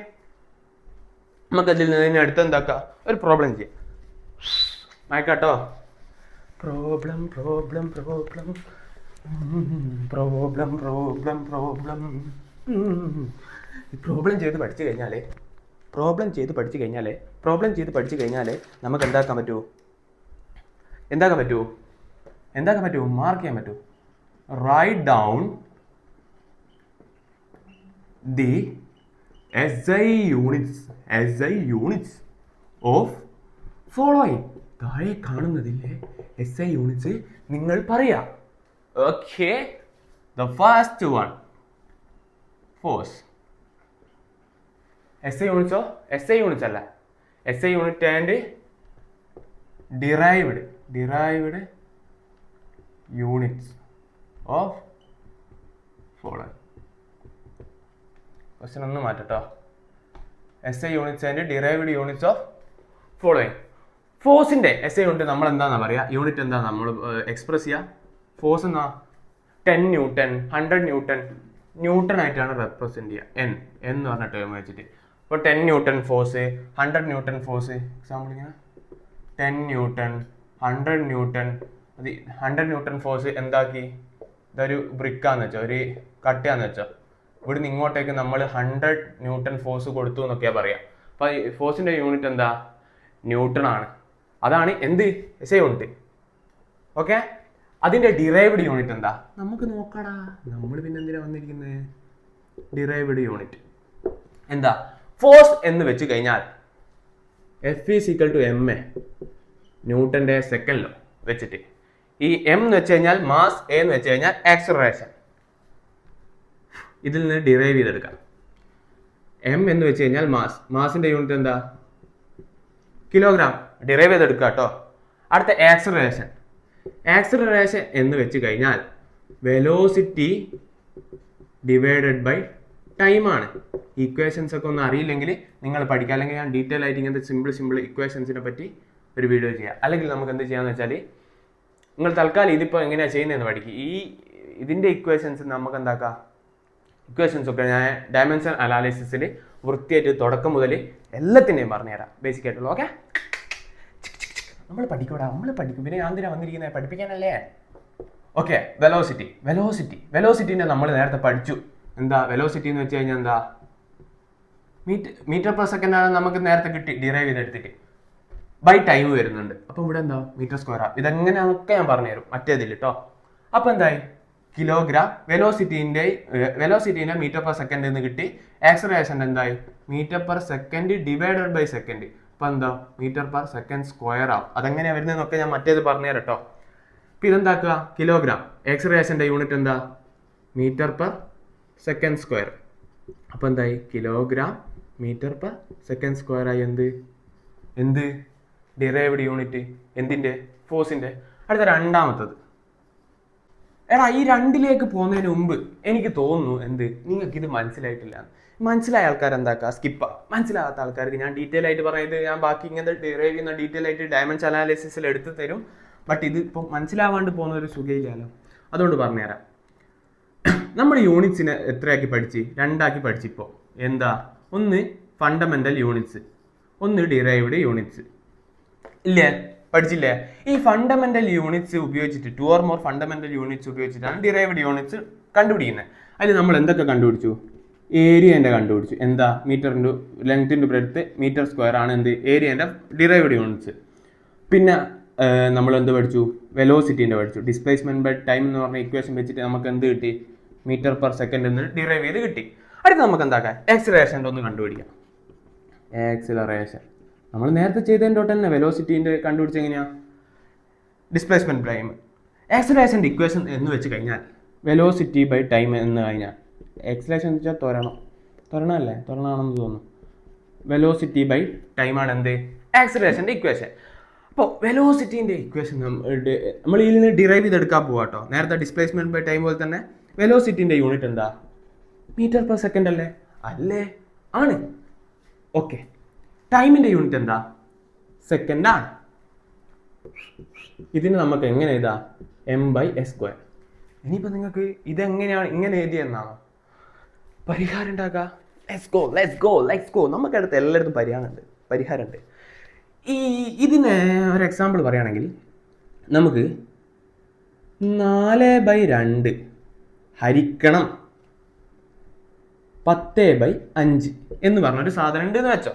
നമുക്കതിൽ നിന്ന് അടുത്ത് എന്താക്കാം, ഒരു പ്രോബ്ലം ചെയ്യാം. മയക്കാട്ടോ. Problem problem problem problem problem problem problem ചെയ്ത് പഠിച്ചു കഴിഞ്ഞാലേ നമുക്ക് എന്താക്കാൻ പറ്റൂ, മാർക്ക് ചെയ്യാൻ പറ്റൂ. Write down the SI units of following. താഴെ കാണുന്നതിലെ SI യൂണിറ്റ്സ് നിങ്ങൾ പറയാ. Okay, the first one force. SI units അല്ല, SI unit and derived units of following. Question ഒന്ന് മാറ്റട്ടോ. SI units and derived units of following. ഫോഴ്സിന്റെ SI unit നമ്മൾ എന്താണെന്നാ പറയുക, unit എന്താ നമ്മൾ എക്സ്പ്രസ് ചെയ്യുക. ഫോഴ്സ് എന്നാ 10 ന്യൂട്ടൺ, 100 ന്യൂട്ടൺ ആയിട്ടാണ് റെപ്രസെന്റ് ചെയ്യുക. n എന്ന് പറഞ്ഞ ടേം വെച്ചിട്ട്. ഇപ്പോൾ 10 newton force, 100 newton force, example ഇങ്ങനെ 10 ന്യൂട്ടൺ, 100 ന്യൂട്ടൺ. അത് 100 ന്യൂട്ടൺ ഫോഴ്സ് എന്താക്കി, ഇതൊരു ബ്രിക്കാന്ന് വെച്ചോ, ഒരു കട്ടയാന്ന് വെച്ചോ, ഇവിടുന്ന് ഇങ്ങോട്ടേക്ക് നമ്മൾ 100 ന്യൂട്ടൺ ഫോഴ്സ് കൊടുത്തു എന്നൊക്കെയാ പറയാ. അപ്പൊ ഫോഴ്സിന്റെ യൂണിറ്റ് എന്താ, ന്യൂട്ടൺ ആണ്. അതാണ് എന്ത്, SI യൂണിറ്റ്. ഓക്കെ, അതിന്റെ ഡിറൈവ്ഡ് യൂണിറ്റ് എന്താ നമുക്ക് നോക്കടാ. നമ്മൾ പിന്നെ എന്തിനാ വന്നിരിക്കുന്നത്, ഡിറൈവ്ഡ് യൂണിറ്റ് എന്താ, ഫോഴ്സ് എന്ന് വെച്ച് കഴിഞ്ഞാൽ F = ma, ന്യൂട്ടന്റെ സെക്കൻഡ് ലോ വെച്ചിട്ട്. ഈ m എന്ന് വെച്ച് കഴിഞ്ഞാൽ മാസ്, a എന്ന് വെച്ച് കഴിഞ്ഞാൽ ആക്സിലറേഷൻ. ഇതിൽ നിന്ന് ഡിറൈവ് ചെയ്തെടുക്കാം. m എന്ന് വെച്ച് കഴിഞ്ഞാൽ മാസിന്റെ യൂണിറ്റ് എന്താ, കിലോഗ്രാം. ഡിറൈവ് ചെയ്തെടുക്കുക കേട്ടോ. അടുത്ത ആക്സിലറേഷൻ എന്ന് വെച്ച് കഴിഞ്ഞാൽ വെലോസിറ്റി ഡിവൈഡഡ് ബൈ ടൈം ആണ്. ഇക്വേഷൻസ് ഒക്കെ ഒന്നും അറിയില്ലെങ്കിൽ നിങ്ങൾ പഠിക്കുക, അല്ലെങ്കിൽ ഞാൻ ഡീറ്റെയിൽ ആയിട്ട് ഇങ്ങനത്തെ സിമ്പിൾ ഇക്വേഷൻസിനെ പറ്റി ഒരു വീഡിയോ ചെയ്യാം. അല്ലെങ്കിൽ നമുക്ക് എന്ത് ചെയ്യാന്ന് വെച്ചാൽ, നിങ്ങൾ തൽക്കാലം ഇതിപ്പോൾ എങ്ങനെയാണ് ചെയ്യുന്നതെന്ന് പഠിക്കുക. ഇതിന്റെ ഇക്വേഷൻസ് നമുക്ക് എന്താക്കാം, ഇക്വേഷൻസ് ഒക്കെ ഞാൻ ഡയമെൻഷൻ അനാലിസിസിൽ വൃത്തിയായിട്ട് തുടക്കം മുതൽ എല്ലാത്തിൻ്റെയും പറഞ്ഞുതരാം, ബേസിക് ആയിട്ടുള്ള. ഓക്കെ, നമ്മൾ പഠിക്കും. പിന്നെ ഞാൻ എന്തിനാ വന്നിരിക്കുന്നത്, പഠിപ്പിക്കാനല്ലേ. ഓക്കെ, വെലോസിറ്റിനെ നമ്മൾ നേരത്തെ പഠിച്ചു. എന്താ വെലോസിറ്റി എന്ന് വെച്ച് കഴിഞ്ഞാൽ എന്താ, മീറ്റർ പെർ സെക്കൻഡ് ആണ് നമുക്ക് നേരത്തെ കിട്ടി, ഡിറൈവ് ചെയ്തെടുത്തിട്ട്. ബൈ ടൈം വരുന്നുണ്ട്. അപ്പം ഇവിടെ എന്താ, മീറ്റർ സ്ക്വയർ. ഇതെങ്ങനെയാണൊക്കെ ഞാൻ പറഞ്ഞുതരും മറ്റേതിൽ കേട്ടോ. അപ്പം എന്തായി, കിലോഗ്രാം. വെലോസിറ്റിന്റെ മീറ്റർ പെർ സെക്കൻഡ് എന്ന് കിട്ടി. ആക്സിലറേഷൻ എന്തായി, metre per second divided by second. അപ്പൊ എന്താ, മീറ്റർ പെർ സെക്കൻഡ് സ്ക്വയർ ആവും. അതെങ്ങനെയാ വരുന്നതെന്നൊക്കെ ഞാൻ മറ്റേത് പറഞ്ഞുതരാം കേട്ടോ. അപ്പൊ ഇതെന്താക്കുക, കിലോഗ്രാം. ആക്സിലറേഷന്റെ യൂണിറ്റ് എന്താ, മീറ്റർ പെർ സെക്കൻഡ് സ്ക്വയർ. അപ്പൊ എന്തായി, kilogram metre per second square ആയി. എന്ത് ഡിറൈവ്ഡ് യൂണിറ്റ് എന്തിന്റെ, ഫോഴ്സിന്റെ. അടുത്ത രണ്ടാമത്തത്, എടാ ഈ രണ്ടിലേക്ക് പോകുന്നതിന് മുമ്പ് എനിക്ക് തോന്നുന്നു നിങ്ങൾക്ക് ഇത് മനസ്സിലായിട്ടില്ല. മനസ്സിലായ ആൾക്കാർ എന്താക്കുക, സ്കിപ്പാ. മനസ്സിലാകാത്ത ആൾക്കാർക്ക് ഞാൻ ഡീറ്റെയിൽ ആയിട്ട് പറയുന്നത്, ഞാൻ ബാക്കി ഇങ്ങനത്തെ ഡിറൈവ് ചെയ്യുന്ന ഡീറ്റെയിൽ ആയിട്ട് ഡയമെൻഷൻ അനാലിസിസിൽ എടുത്ത് തരും. ബട്ട് ഇത് ഇപ്പം മനസ്സിലാവാണ്ട് പോകുന്ന ഒരു സുഖയില്ലല്ലോ, അതുകൊണ്ട് പറഞ്ഞുതരാം. നമ്മൾ യൂണിറ്റ്സിനെ എത്രയാക്കി പഠിച്ച്, രണ്ടാക്കി പഠിച്ചിപ്പോൾ. എന്താ, ഒന്ന് ഫണ്ടമെന്റൽ യൂണിറ്റ്സ്, ഒന്ന് ഡിറൈവ്ഡ് യൂണിറ്റ്സ്. ഇല്ലേ, പഠിച്ചില്ലേ? ഈ ഫണ്ടമെന്റൽ യൂണിറ്റ്സ് ഉപയോഗിച്ചിട്ട് 2 or more ഫണ്ടമെന്റൽ യൂണിറ്റ്സ് ഉപയോഗിച്ചിട്ടാണ് ഡിറൈവ്ഡ് യൂണിറ്റ്സ് കണ്ടുപിടിക്കുന്നത്. അതിൽ നമ്മൾ എന്തൊക്കെ കണ്ടുപിടിച്ചു, ഏരിയൻ്റെ കണ്ടുപിടിച്ചു. എന്താ, metre into length into breadth metre square ആണ് ഏരിയൻ്റെ ഡിറൈവ്ഡ് യൂണിറ്റ്സ്. പിന്നെ നമ്മൾ എന്ത് പഠിച്ചു, വെലോസിറ്റീൻ്റെ പഠിച്ചു. ഡിസ്പ്ലേസ്മെന്റ് ബൈ ടൈം എന്ന് പറഞ്ഞ ഇക്വേഷൻ വെച്ചിട്ട് നമുക്ക് എന്ത് കിട്ടി, മീറ്റർ പെർ സെക്കൻഡ് എന്ന് ഡിറൈവ് ചെയ്ത് കിട്ടി. അടുത്ത നമുക്ക് എന്താക്കാം, ആക്സിലറേഷൻ്റെ ഒന്ന് കണ്ടുപിടിക്കാം. ആക്സിലറേഷൻ നമ്മൾ നേരത്തെ ചെയ്തതിൻ്റെ തൊട്ട് തന്നെ വെലോസിറ്റീൻ്റെ കണ്ടുപിടിച്ച് എങ്ങനെയാ, ഡിസ്പ്ലേസ്മെന്റ് ടൈം. ആക്സിലറേഷൻ്റെ ഇക്വേഷൻ എന്ന് വെച്ച് കഴിഞ്ഞാൽ വെലോസിറ്റി ബൈ ടൈം എന്ന് കഴിഞ്ഞാൽ, ആക്സിലറേഷൻ എന്ന് വെച്ചാൽ ത്വരണമാണെന്ന് തോന്നുന്നു. വെലോസിറ്റി ബൈ ടൈമാണ് എന്ത്, ആക്സിലറേഷൻ്റെ ഇക്വേഷൻ. അപ്പോൾ വെലോസിറ്റീൻ്റെ ഇക്വേഷൻ നമ്മൾ ഇതിൽ നിന്ന് ഡിറൈവ് ചെയ്തെടുക്കാൻ പോവാ കേട്ടോ. നേരത്തെ ഡിസ്പ്ലേസ്മെന്റ് ബൈ ടൈം പോലെ തന്നെ വെലോസിറ്റീൻ്റെ യൂണിറ്റ് എന്താ, മീറ്റർ പെർ സെക്കൻഡ് അല്ലേ? ആണ്. ഓക്കെ, ടൈമിൻ്റെ യൂണിറ്റ് എന്താ, സെക്കൻഡ് ആണ്. ഇതിന് നമുക്ക് എങ്ങനെ എഴുതാം, m/s². ഇനിയിപ്പോൾ നിങ്ങൾക്ക് ഇതെങ്ങനെയാണ് ഇങ്ങനെ എഴുതിയെന്നാണോ പരിഹാരം ഉണ്ടാക്കുക? Let's go. നമുക്കടുത്ത് എല്ലായിടത്തും പരിഹാരമുണ്ട്. ഇതിന് ഒരു എക്സാമ്പിൾ പറയുകയാണെങ്കിൽ നമുക്ക് 4/2 ഹരിക്കണം 10/5 എന്ന് പറഞ്ഞൊരു സാധനം ഉണ്ട് എന്ന് വെച്ചോ.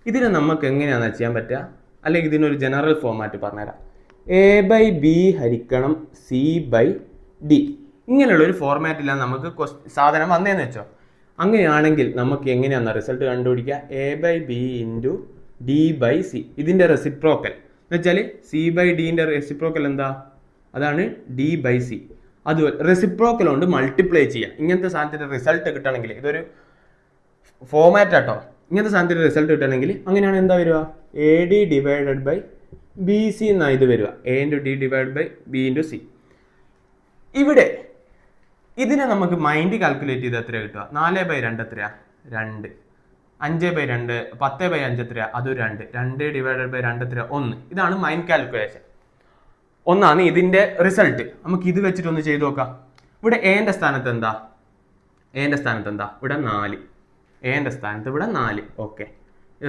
ഇതിനെ നമുക്ക് എങ്ങനെയാണെന്ന് ചെയ്യാൻ പറ്റുക, അല്ലെങ്കിൽ ഇതിനൊരു ജനറൽ ഫോമാറ്റ് പറഞ്ഞുതരാം. A/B ഹരിക്കണം C/D ഇങ്ങനെയുള്ളൊരു ഫോർമാറ്റിലാണ് നമുക്ക് സാധനം വന്നതെന്ന് വെച്ചോ. അങ്ങനെയാണെങ്കിൽ നമുക്ക് എങ്ങനെയാണ് റിസൾട്ട് കണ്ടുപിടിക്കുക? A/B ഇൻറ്റു D/C ഇതിൻ്റെ റെസിപ്രോക്കൽ എന്ന് വെച്ചാൽ C/Dൻ്റെ റെസിപ്രോക്കൽ എന്താ? അതാണ് D/C. അത് റെസിപ്രോക്കൽ കൊണ്ട് മൾട്ടിപ്ലൈ ചെയ്യുക. ഇങ്ങനത്തെ സാധനത്തിൻ്റെ റിസൾട്ട് കിട്ടണമെങ്കിൽ ഇതൊരു ഫോമാറ്റ് ആട്ടോ. ഇങ്ങനത്തെ സാധനത്തിൻ്റെ റിസൾട്ട് കിട്ടണമെങ്കിൽ അങ്ങനെയാണ് എന്താ വരിക? AD ഡിവൈഡഡ് ബൈ BC എന്നാണ് ഇത് വരിക. A into D divide by B into C. ഇവിടെ ഇതിനെ നമുക്ക് മൈൻഡ് കാൽക്കുലേറ്റ് ചെയ്ത് എത്രയാണ് കിട്ടുക? 4/2 എത്രയാ? 2. 5/2 10/5 എത്രയാ? അതൊരു 2. 2 ഡിവൈഡഡ് ബൈ 2 എത്രയാ? 1. ഇതാണ് മൈൻഡ് കാൽക്കുലേഷൻ. ഒന്നാണ് ഇതിൻ്റെ റിസൾട്ട്. നമുക്ക് ഇത് വെച്ചിട്ടൊന്ന് ചെയ്ത് നോക്കാം. ഇവിടെ എന്റെ സ്ഥാനത്ത് എന്താ? ഇവിടെ 4. എന്റെ സ്ഥാനത്ത് ഇവിടെ 4. ഓക്കെ,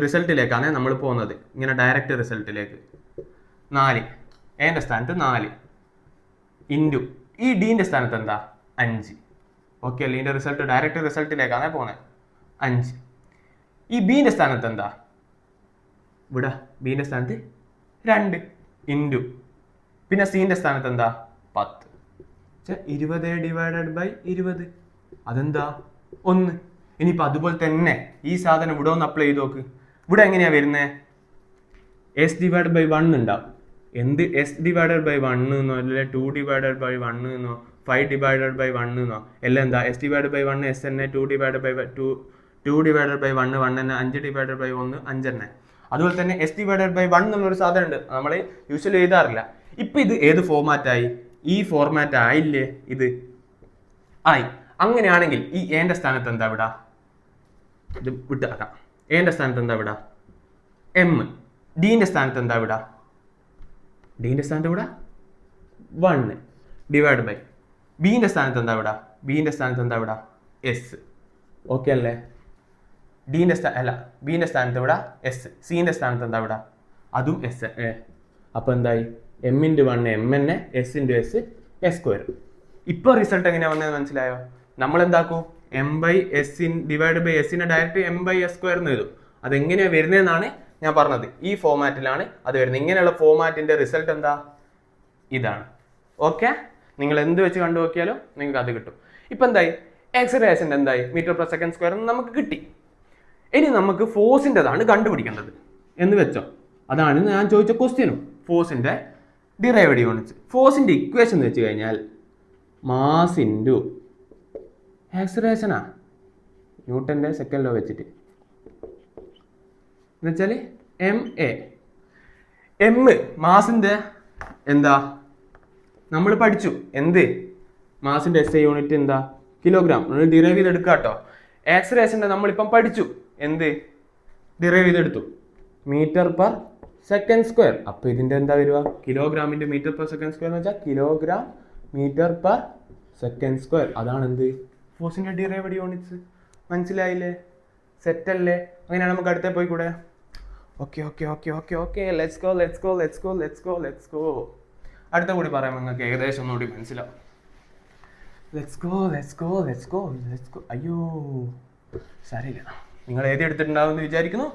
റിസൾട്ടിലേക്കാണ് നമ്മൾ പോകുന്നത്. ഇങ്ങനെ ഡയറക്റ്റ് റിസൾട്ടിലേക്ക് 4. എന്റെ സ്ഥാനത്ത് 4 ഇൻറ്റു ഈ ഡീൻ്റെ സ്ഥാനത്ത് എന്താ? 5. ഓക്കെ അല്ലേ? ഇതിൻ്റെ റിസൾട്ട് ഡയറക്റ്റ് റിസൾട്ടിലേക്കാണ് പോകുന്നത്. 5. ഈ ബീൻ്റെ സ്ഥാനത്ത് എന്താ? ഇവിടെ ബീൻ്റെ സ്ഥാനത്ത് 2 ഇൻറ്റു പിന്നെ സീൻ്റെ സ്ഥാനത്ത് എന്താ? 10. 20 ഡിവൈഡഡ് ബൈ 20 അതെന്താ? 1. ഇനിയിപ്പോൾ അതുപോലെ തന്നെ ഈ സാധനം ഇവിടെ ഒന്ന് അപ്ലൈ ചെയ്ത് നോക്ക്. ഇവിടെ എങ്ങനെയാ വരുന്നത്? S ഡിവൈഡ് ബൈ 1 ഉണ്ടാവും. എന്ത് S ഡിവൈഡഡ് ബൈ 1 എന്നോ അല്ലെ 2 ഡിവൈഡഡ് ബൈ 1 എന്നോ 5 ഡിവൈഡഡ് ബൈ 1 എന്നോ എല്ലാം എന്താ? S ഡിവൈഡ് ബൈ 1 S തന്നെ, 2 ഡിവൈഡഡ് ബൈ 2 ഡിവൈഡഡ് ബൈ 1 1 തന്നെ, 5 ഡിവൈഡഡ് ബൈ 1 5 തന്നെ. അതുപോലെ തന്നെ S ഡിവൈഡഡ് ബൈ 1 എന്നുള്ളൊരു സാധനം ഉണ്ട്, നമ്മൾ യൂഷ്വലി എഴുതാറില്ല. ഇപ്പം ഇത് ഏത് ഫോർമാറ്റായി? ഈ ഫോർമാറ്റ് ആയില്ലേ? ഇത് ആയി. അങ്ങനെയാണെങ്കിൽ ഈ എന്റെ സ്ഥാനത്ത് എന്താ ഇവിടെ? ഇത് വിട്ടാക്കാം. എന്റെ സ്ഥാനത്ത് എന്താ ഇവിടെ? M. ഡീൻ്റെ സ്ഥാനത്ത് എന്താ ഇവിടെ? ഡീൻ്റെ സ്ഥാനത്ത് ഇവിടെ 1 ഡിവൈഡ് ബൈ ബീൻ്റെ സ്ഥാനത്ത് എന്താ ഇവിടെ? ബീൻ്റെ സ്ഥാനത്ത് എന്താ ഇവിടെ? S. ഓക്കെ അല്ലേ? ബീൻ്റെ സ്ഥാനത്ത് ഇവിടെ S. സീൻ്റെ സ്ഥാനത്ത് എന്താ ഇവിടെ? അതും S. അപ്പോൾ എന്തായി? M ഇൻറ്റു 1 M തന്നെ, S ഇൻറ്റു S S². ഇപ്പോൾ റിസൾട്ട് എങ്ങനെയാണ് വന്നതെന്ന് മനസ്സിലായോ? നമ്മൾ എന്താക്കും? M/S divide by S direct M/S² എന്ന് എഴുതും. അതെങ്ങനെയാണ് വരുന്നതെന്നാണ് ഞാൻ പറഞ്ഞത്. ഈ ഫോമാറ്റിലാണ് അത് വരുന്നത്. ഇങ്ങനെയുള്ള ഫോമാറ്റിന്റെ റിസൾട്ട് എന്താ? ഇതാണ്. ഓക്കെ, നിങ്ങൾ എന്ത് വെച്ച് കണ്ടു നോക്കിയാലും നിങ്ങൾക്ക് അത് കിട്ടും. ഇപ്പം എന്തായി? ആക്സിലറേഷൻ്റെ എന്തായി? m/s² നമുക്ക് കിട്ടി. ഇനി നമുക്ക് ഫോഴ്സിൻ്റെതാണ് കണ്ടുപിടിക്കേണ്ടത് എന്ന് വെച്ചോ. അതാണ് ഞാൻ ചോദിച്ച ക്വസ്റ്റ്യനും. ഫോഴ്സിൻ്റെ ഡിറൈവഡ് യൂണിറ്റ്സ്. ഫോഴ്സിൻ്റെ ഇക്വേഷൻ എന്ന് വെച്ച് കഴിഞ്ഞാൽ മാസ് ഇൻറ്റു ആക്സിലറേഷനാ, ന്യൂട്ടൻ്റെ സെക്കൻഡ് ലോ വെച്ചിട്ട് എന്നുവെച്ചാൽ MA. M മാസിൻ്റെ എന്താ? നമ്മൾ പഠിച്ചു. എന്ത്? മാസിൻ്റെ SI യൂണിറ്റ് എന്താ? കിലോഗ്രാം. നമ്മൾ ഡിറൈവ് ചെയ്തെടുക്കുക കേട്ടോ. ആക്സിലറേഷൻ്റെ നമ്മളിപ്പം പഠിച്ചു. എന്ത് ഡിറൈവ് ചെയ്തെടുത്തു? m/s². അപ്പോൾ ഇതിൻ്റെ എന്താ വരിക? കിലോഗ്രാമിൻ്റെ m/s² എന്ന് വെച്ചാൽ കിലോഗ്രാം m/s². അതാണ് എന്ത്? ഫോഴ്സിൻ്റെ ഡിറൈവഡ് യൂണിറ്റ്സ്. മനസ്സിലായില്ലേ? സെറ്റല്ലേ? അങ്ങനെയാണ് നമുക്ക് അടുത്തേ പോയി കൂടെ. Okay let's go. അടുത്ത കൂടി പറയാം, നിങ്ങൾക്ക് ഏകദേശം ഒന്നുകൂടി മനസ്സിലാവും. Let's go. അയ്യോ സാരമില്ല, നിങ്ങൾ എഴുതി എടുത്തിട്ടുണ്ടാവുമെന്ന് വിചാരിക്കുന്നു.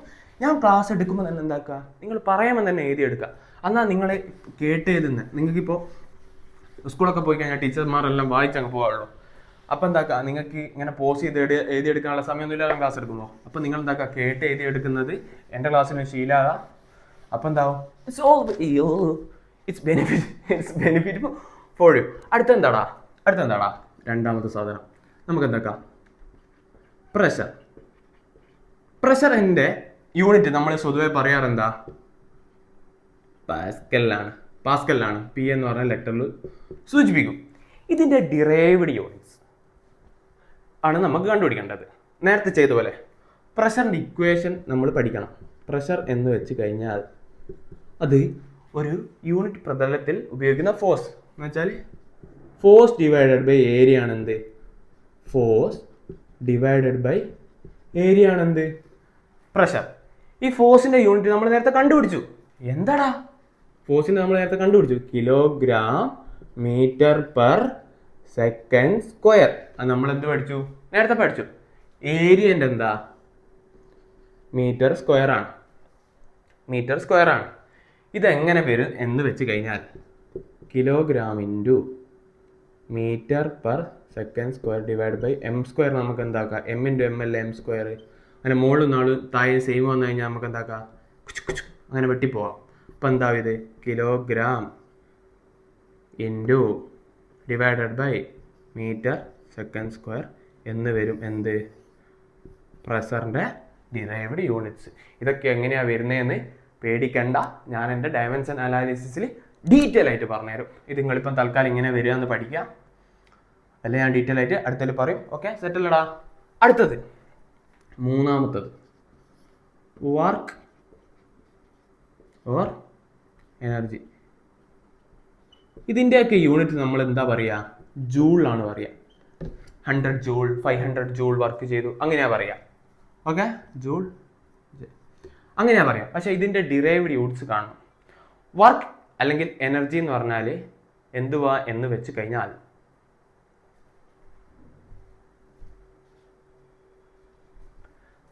ഞാൻ ക്ലാസ് എടുക്കുമ്പോൾ തന്നെ എന്താക്കുക? നിങ്ങൾ പറയുമ്പോൾ തന്നെ എഴുതി എടുക്കുക. എന്നാൽ നിങ്ങളെ കേട്ട് എഴുതുന്നത്. നിങ്ങൾക്കിപ്പോൾ സ്കൂളൊക്കെ പോയി കഴിഞ്ഞാൽ ടീച്ചർമാരെല്ലാം വായിച്ചങ്ങ് പോകാറുള്ളൂ. അപ്പം എന്താക്കുക? നിങ്ങൾക്ക് ഇങ്ങനെ പോസ് ചെയ്ത് എഴുതിയെടുക്കാനുള്ള സമയമൊന്നുമില്ലാതെ ക്ലാസ് എടുക്കുമോ? അപ്പം നിങ്ങൾ എന്താക്കുക? കേട്ട് എഴുതിയെടുക്കുന്നത് എൻ്റെ ക്ലാസ്സിന് ശീലമാകാം. അപ്പം എന്താവും? It's benefit for you. അടുത്തെന്താടാ? രണ്ടാമത്തെ സാധനം നമുക്ക് എന്താക്കാം? പ്രഷറിൻ്റെ യൂണിറ്റ് നമ്മൾ പൊതുവെ പറയാറെന്താ? പാസ്കലിലാണ്. P എന്ന് പറഞ്ഞ ലെറ്ററിൽ സൂചിപ്പിക്കും. ഇതിൻ്റെ ഡിറൈവഡ് യൂണിറ്റ്സ് ആണ് നമുക്ക് കണ്ടുപിടിക്കേണ്ടത്. നേരത്തെ ചെയ്ത പോലെ പ്രഷറിൻ്റെ ഇക്വേഷൻ നമ്മൾ പഠിക്കണം. പ്രഷർ എന്ന് വെച്ച് കഴിഞ്ഞാൽ അത് ഒരു യൂണിറ്റ് പ്രതലത്തിൽ ഉപയോഗിക്കുന്ന ഫോഴ്സ് എന്ന് വെച്ചാൽ ഫോഴ്സ് ഡിവൈഡഡ് ബൈ ഏരിയ ആണ്. എന്ത്? ഫോഴ്സ് ഡിവൈഡഡ് ബൈ ഏരിയ ആണ് എന്ത്? പ്രഷർ. ഈ ഫോഴ്സിന്റെ യൂണിറ്റ് നമ്മൾ നേരത്തെ കണ്ടുപിടിച്ചു. എന്താടാ ഫോഴ്സിന്റെ നമ്മൾ നേരത്തെ കണ്ടുപിടിച്ചു? Kilogram metre per second square. അത് നമ്മൾ എന്ത് പഠിച്ചു? നേരത്തെ പഠിച്ചു. ഏരിയന്റെ എന്താ? മീറ്റർ സ്ക്വയർ ആണ്. മീറ്റർ സ്ക്വയർ ആണ്. ഇതെങ്ങനെ വരും എന്ന് വെച്ച് കഴിഞ്ഞാൽ kilogram into metre per second square divide by M square. നമുക്ക് എന്താക്കാം? എം ഇൻറ്റു എം അല്ലേ എം സ്ക്വയർ. അങ്ങനെ മുകളിൽ നാള് താഴെ സെയിം വന്നു കഴിഞ്ഞാൽ നമുക്ക് എന്താക്കാം? അങ്ങനെ വെട്ടിപ്പോവാം. അപ്പം എന്താ ഇത്? Kilogram into divided by metre second square എന്ന് വരും. എന്ത്? പ്രഷറിൻ്റെ ഡിറൈവ്ഡ് യൂണിറ്റ്സ്. ഇതൊക്കെ എങ്ങനെയാണ് വരുന്നതെന്ന് പേടിക്കണ്ട. ഞാൻ എൻ്റെ ഡയമെൻഷൻ അനാലിസിസിൽ ഡീറ്റെയിൽ ആയിട്ട് പറഞ്ഞുതരും. ഇത് നിങ്ങളിപ്പം തൽക്കാലം ഇങ്ങനെ വരിക എന്ന് പഠിക്കാം. അല്ലെ ഞാൻ ഡീറ്റെയിൽ ആയിട്ട് അടുത്തതിൽ പറയും. ഓക്കെ, സെറ്റല്ലടാ. അടുത്തത് മൂന്നാമത്തത് വർക്ക് ഓർ എനർജി. ഇതിൻ്റെയൊക്കെ യൂണിറ്റ് നമ്മൾ എന്താ പറയുക? ജൂളാണ് പറയുക. 100 ജൂൾ, 500 ജൂൾ വർക്ക് ചെയ്തു, അങ്ങനെയാ പറയുക. ഓക്കെ, ജൂൾ അങ്ങനെയാ പറയാം. പക്ഷെ ഇതിൻ്റെ ഡിറൈവ്ഡ് യൂണിറ്റ്സ് കാണണം. വർക്ക് അല്ലെങ്കിൽ എനർജി എന്ന് പറഞ്ഞാൽ എന്തുവാ എന്ന് വെച്ച് കഴിഞ്ഞാൽ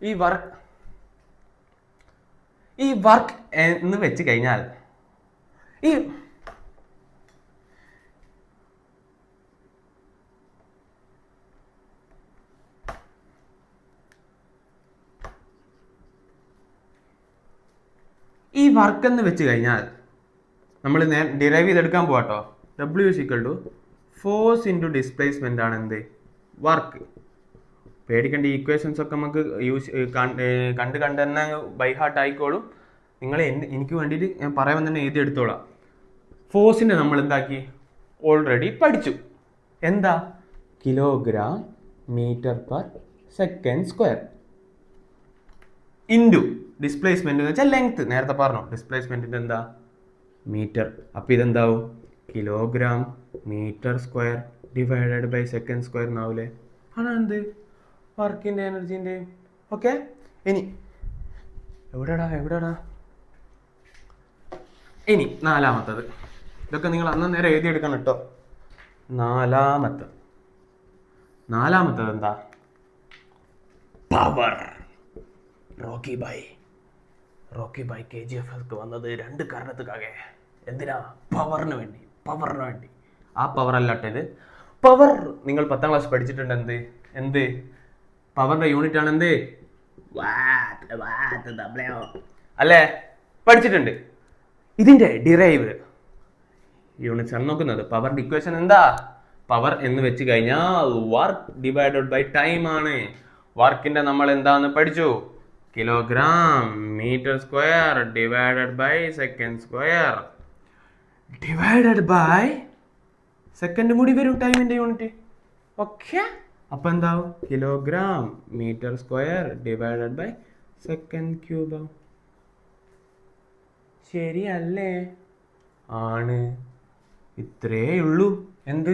ഈ വർക്ക് എന്ന് വെച്ച് കഴിഞ്ഞാൽ ഈ വർക്ക് എന്ന് വെച്ച് കഴിഞ്ഞാൽ നമ്മൾ ഡിറൈവ് ചെയ്തെടുക്കാൻ പോകട്ടോ. W = ഫോഴ്സ് ഇൻറ്റു ഡിസ്പ്ലേസ്മെൻ്റ് ആണ് എന്ത്? വർക്ക്. പേടിക്കേണ്ട, ഈക്വേഷൻസ് ഒക്കെ നമുക്ക് കണ്ട് തന്നെ ബൈ ഹാർട്ട് ആയിക്കോളും. നിങ്ങൾ എനിക്ക് വേണ്ടിയിട്ട് ഞാൻ പറയാൻ തന്നെ എഴുതി എടുത്തോളാം. ഫോഴ്സിൻ്റെ നമ്മൾ എന്താക്കി? ഓൾറെഡി പഠിച്ചു. എന്താ? Kilogram metre per second square into displacement എന്ന് വെച്ചാൽ ലെങ്ത്. നേരത്തെ പറഞ്ഞു ഡിസ്പ്ലേസ്മെന്റിന്റെ എന്താ? മീറ്റർ. അപ്പോൾ ഇതെന്താവും? Kilogram metre square divided by second square എന്നാവൂലേ? ആണ് എന്ത്? വർക്കിന്റെ എനർജിന്റെ. ഓക്കെ, ഇനി എവിടെടാ ഇനി നാലാമത്തത്. ഇതൊക്കെ നിങ്ങൾ അന്നേരം എഴുതിയെടുക്കണം കേട്ടോ. നാലാമത്തത് എന്താ? പവർ. റോക്കി ബൈ KGF വന്നത് 2 കാരണത്തുക്കാകെ. എന്തിനാ? പവറിന് വേണ്ടി. ആ പവർ അല്ലാട്ടെ ഇത്. പവർ നിങ്ങൾ 10ാം ക്ലാസ് പഠിച്ചിട്ടുണ്ട്. എന്ത് പവറിന്റെ യൂണിറ്റ് ആണ്? എന്ത്? വാട്ട് അല്ലേ? പഠിച്ചിട്ടുണ്ട്. ഇതിന്റെ ഡിറൈവ് യൂണിറ്റ്സ് ആണ് നോക്കുന്നത്. പവറിന്റെ ഇക്വേഷൻ എന്താ? പവർ എന്ന് വെച്ച് കഴിഞ്ഞാൽ വർക്ക് ഡിവൈഡഡ് ബൈ ടൈം ആണ്. വർക്കിന്റെ നമ്മൾ എന്താന്ന് പഠിച്ചു? Kilogram metre square divided by second square divided by second കൂടി വരും ടൈമിന്റെ യൂണിറ്റ്. ഓക്കെ, അപ്പൊ എന്താവും? Kilogram metre square divided by second cube. ശരിയല്ലേ? ആണ്. ഇത്രേ ഉള്ളൂ. എന്ത്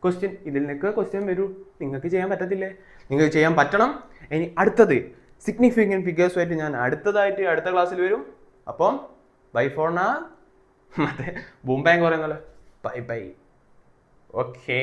ക്വസ്റ്റ്യൻ? ഇതിൽ നിന്നൊക്കെ ക്വസ്റ്റ്യൻ വരൂ. നിങ്ങൾക്ക് ചെയ്യാൻ പറ്റത്തില്ലേ? നിങ്ങൾക്ക് ചെയ്യാൻ പറ്റണം. ഇനി അടുത്തത് സിഗ്നിഫിക്കൻറ്റ് ഫിഗേഴ്സുമായിട്ട് ഞാൻ അടുത്ത ക്ലാസ്സിൽ വരും. അപ്പം ബൈ ഫോർ നാ. മറ്റേ ബൂം ബാങ്ക് പറയുന്നല്ലോ. ബൈ. ഓക്കേ.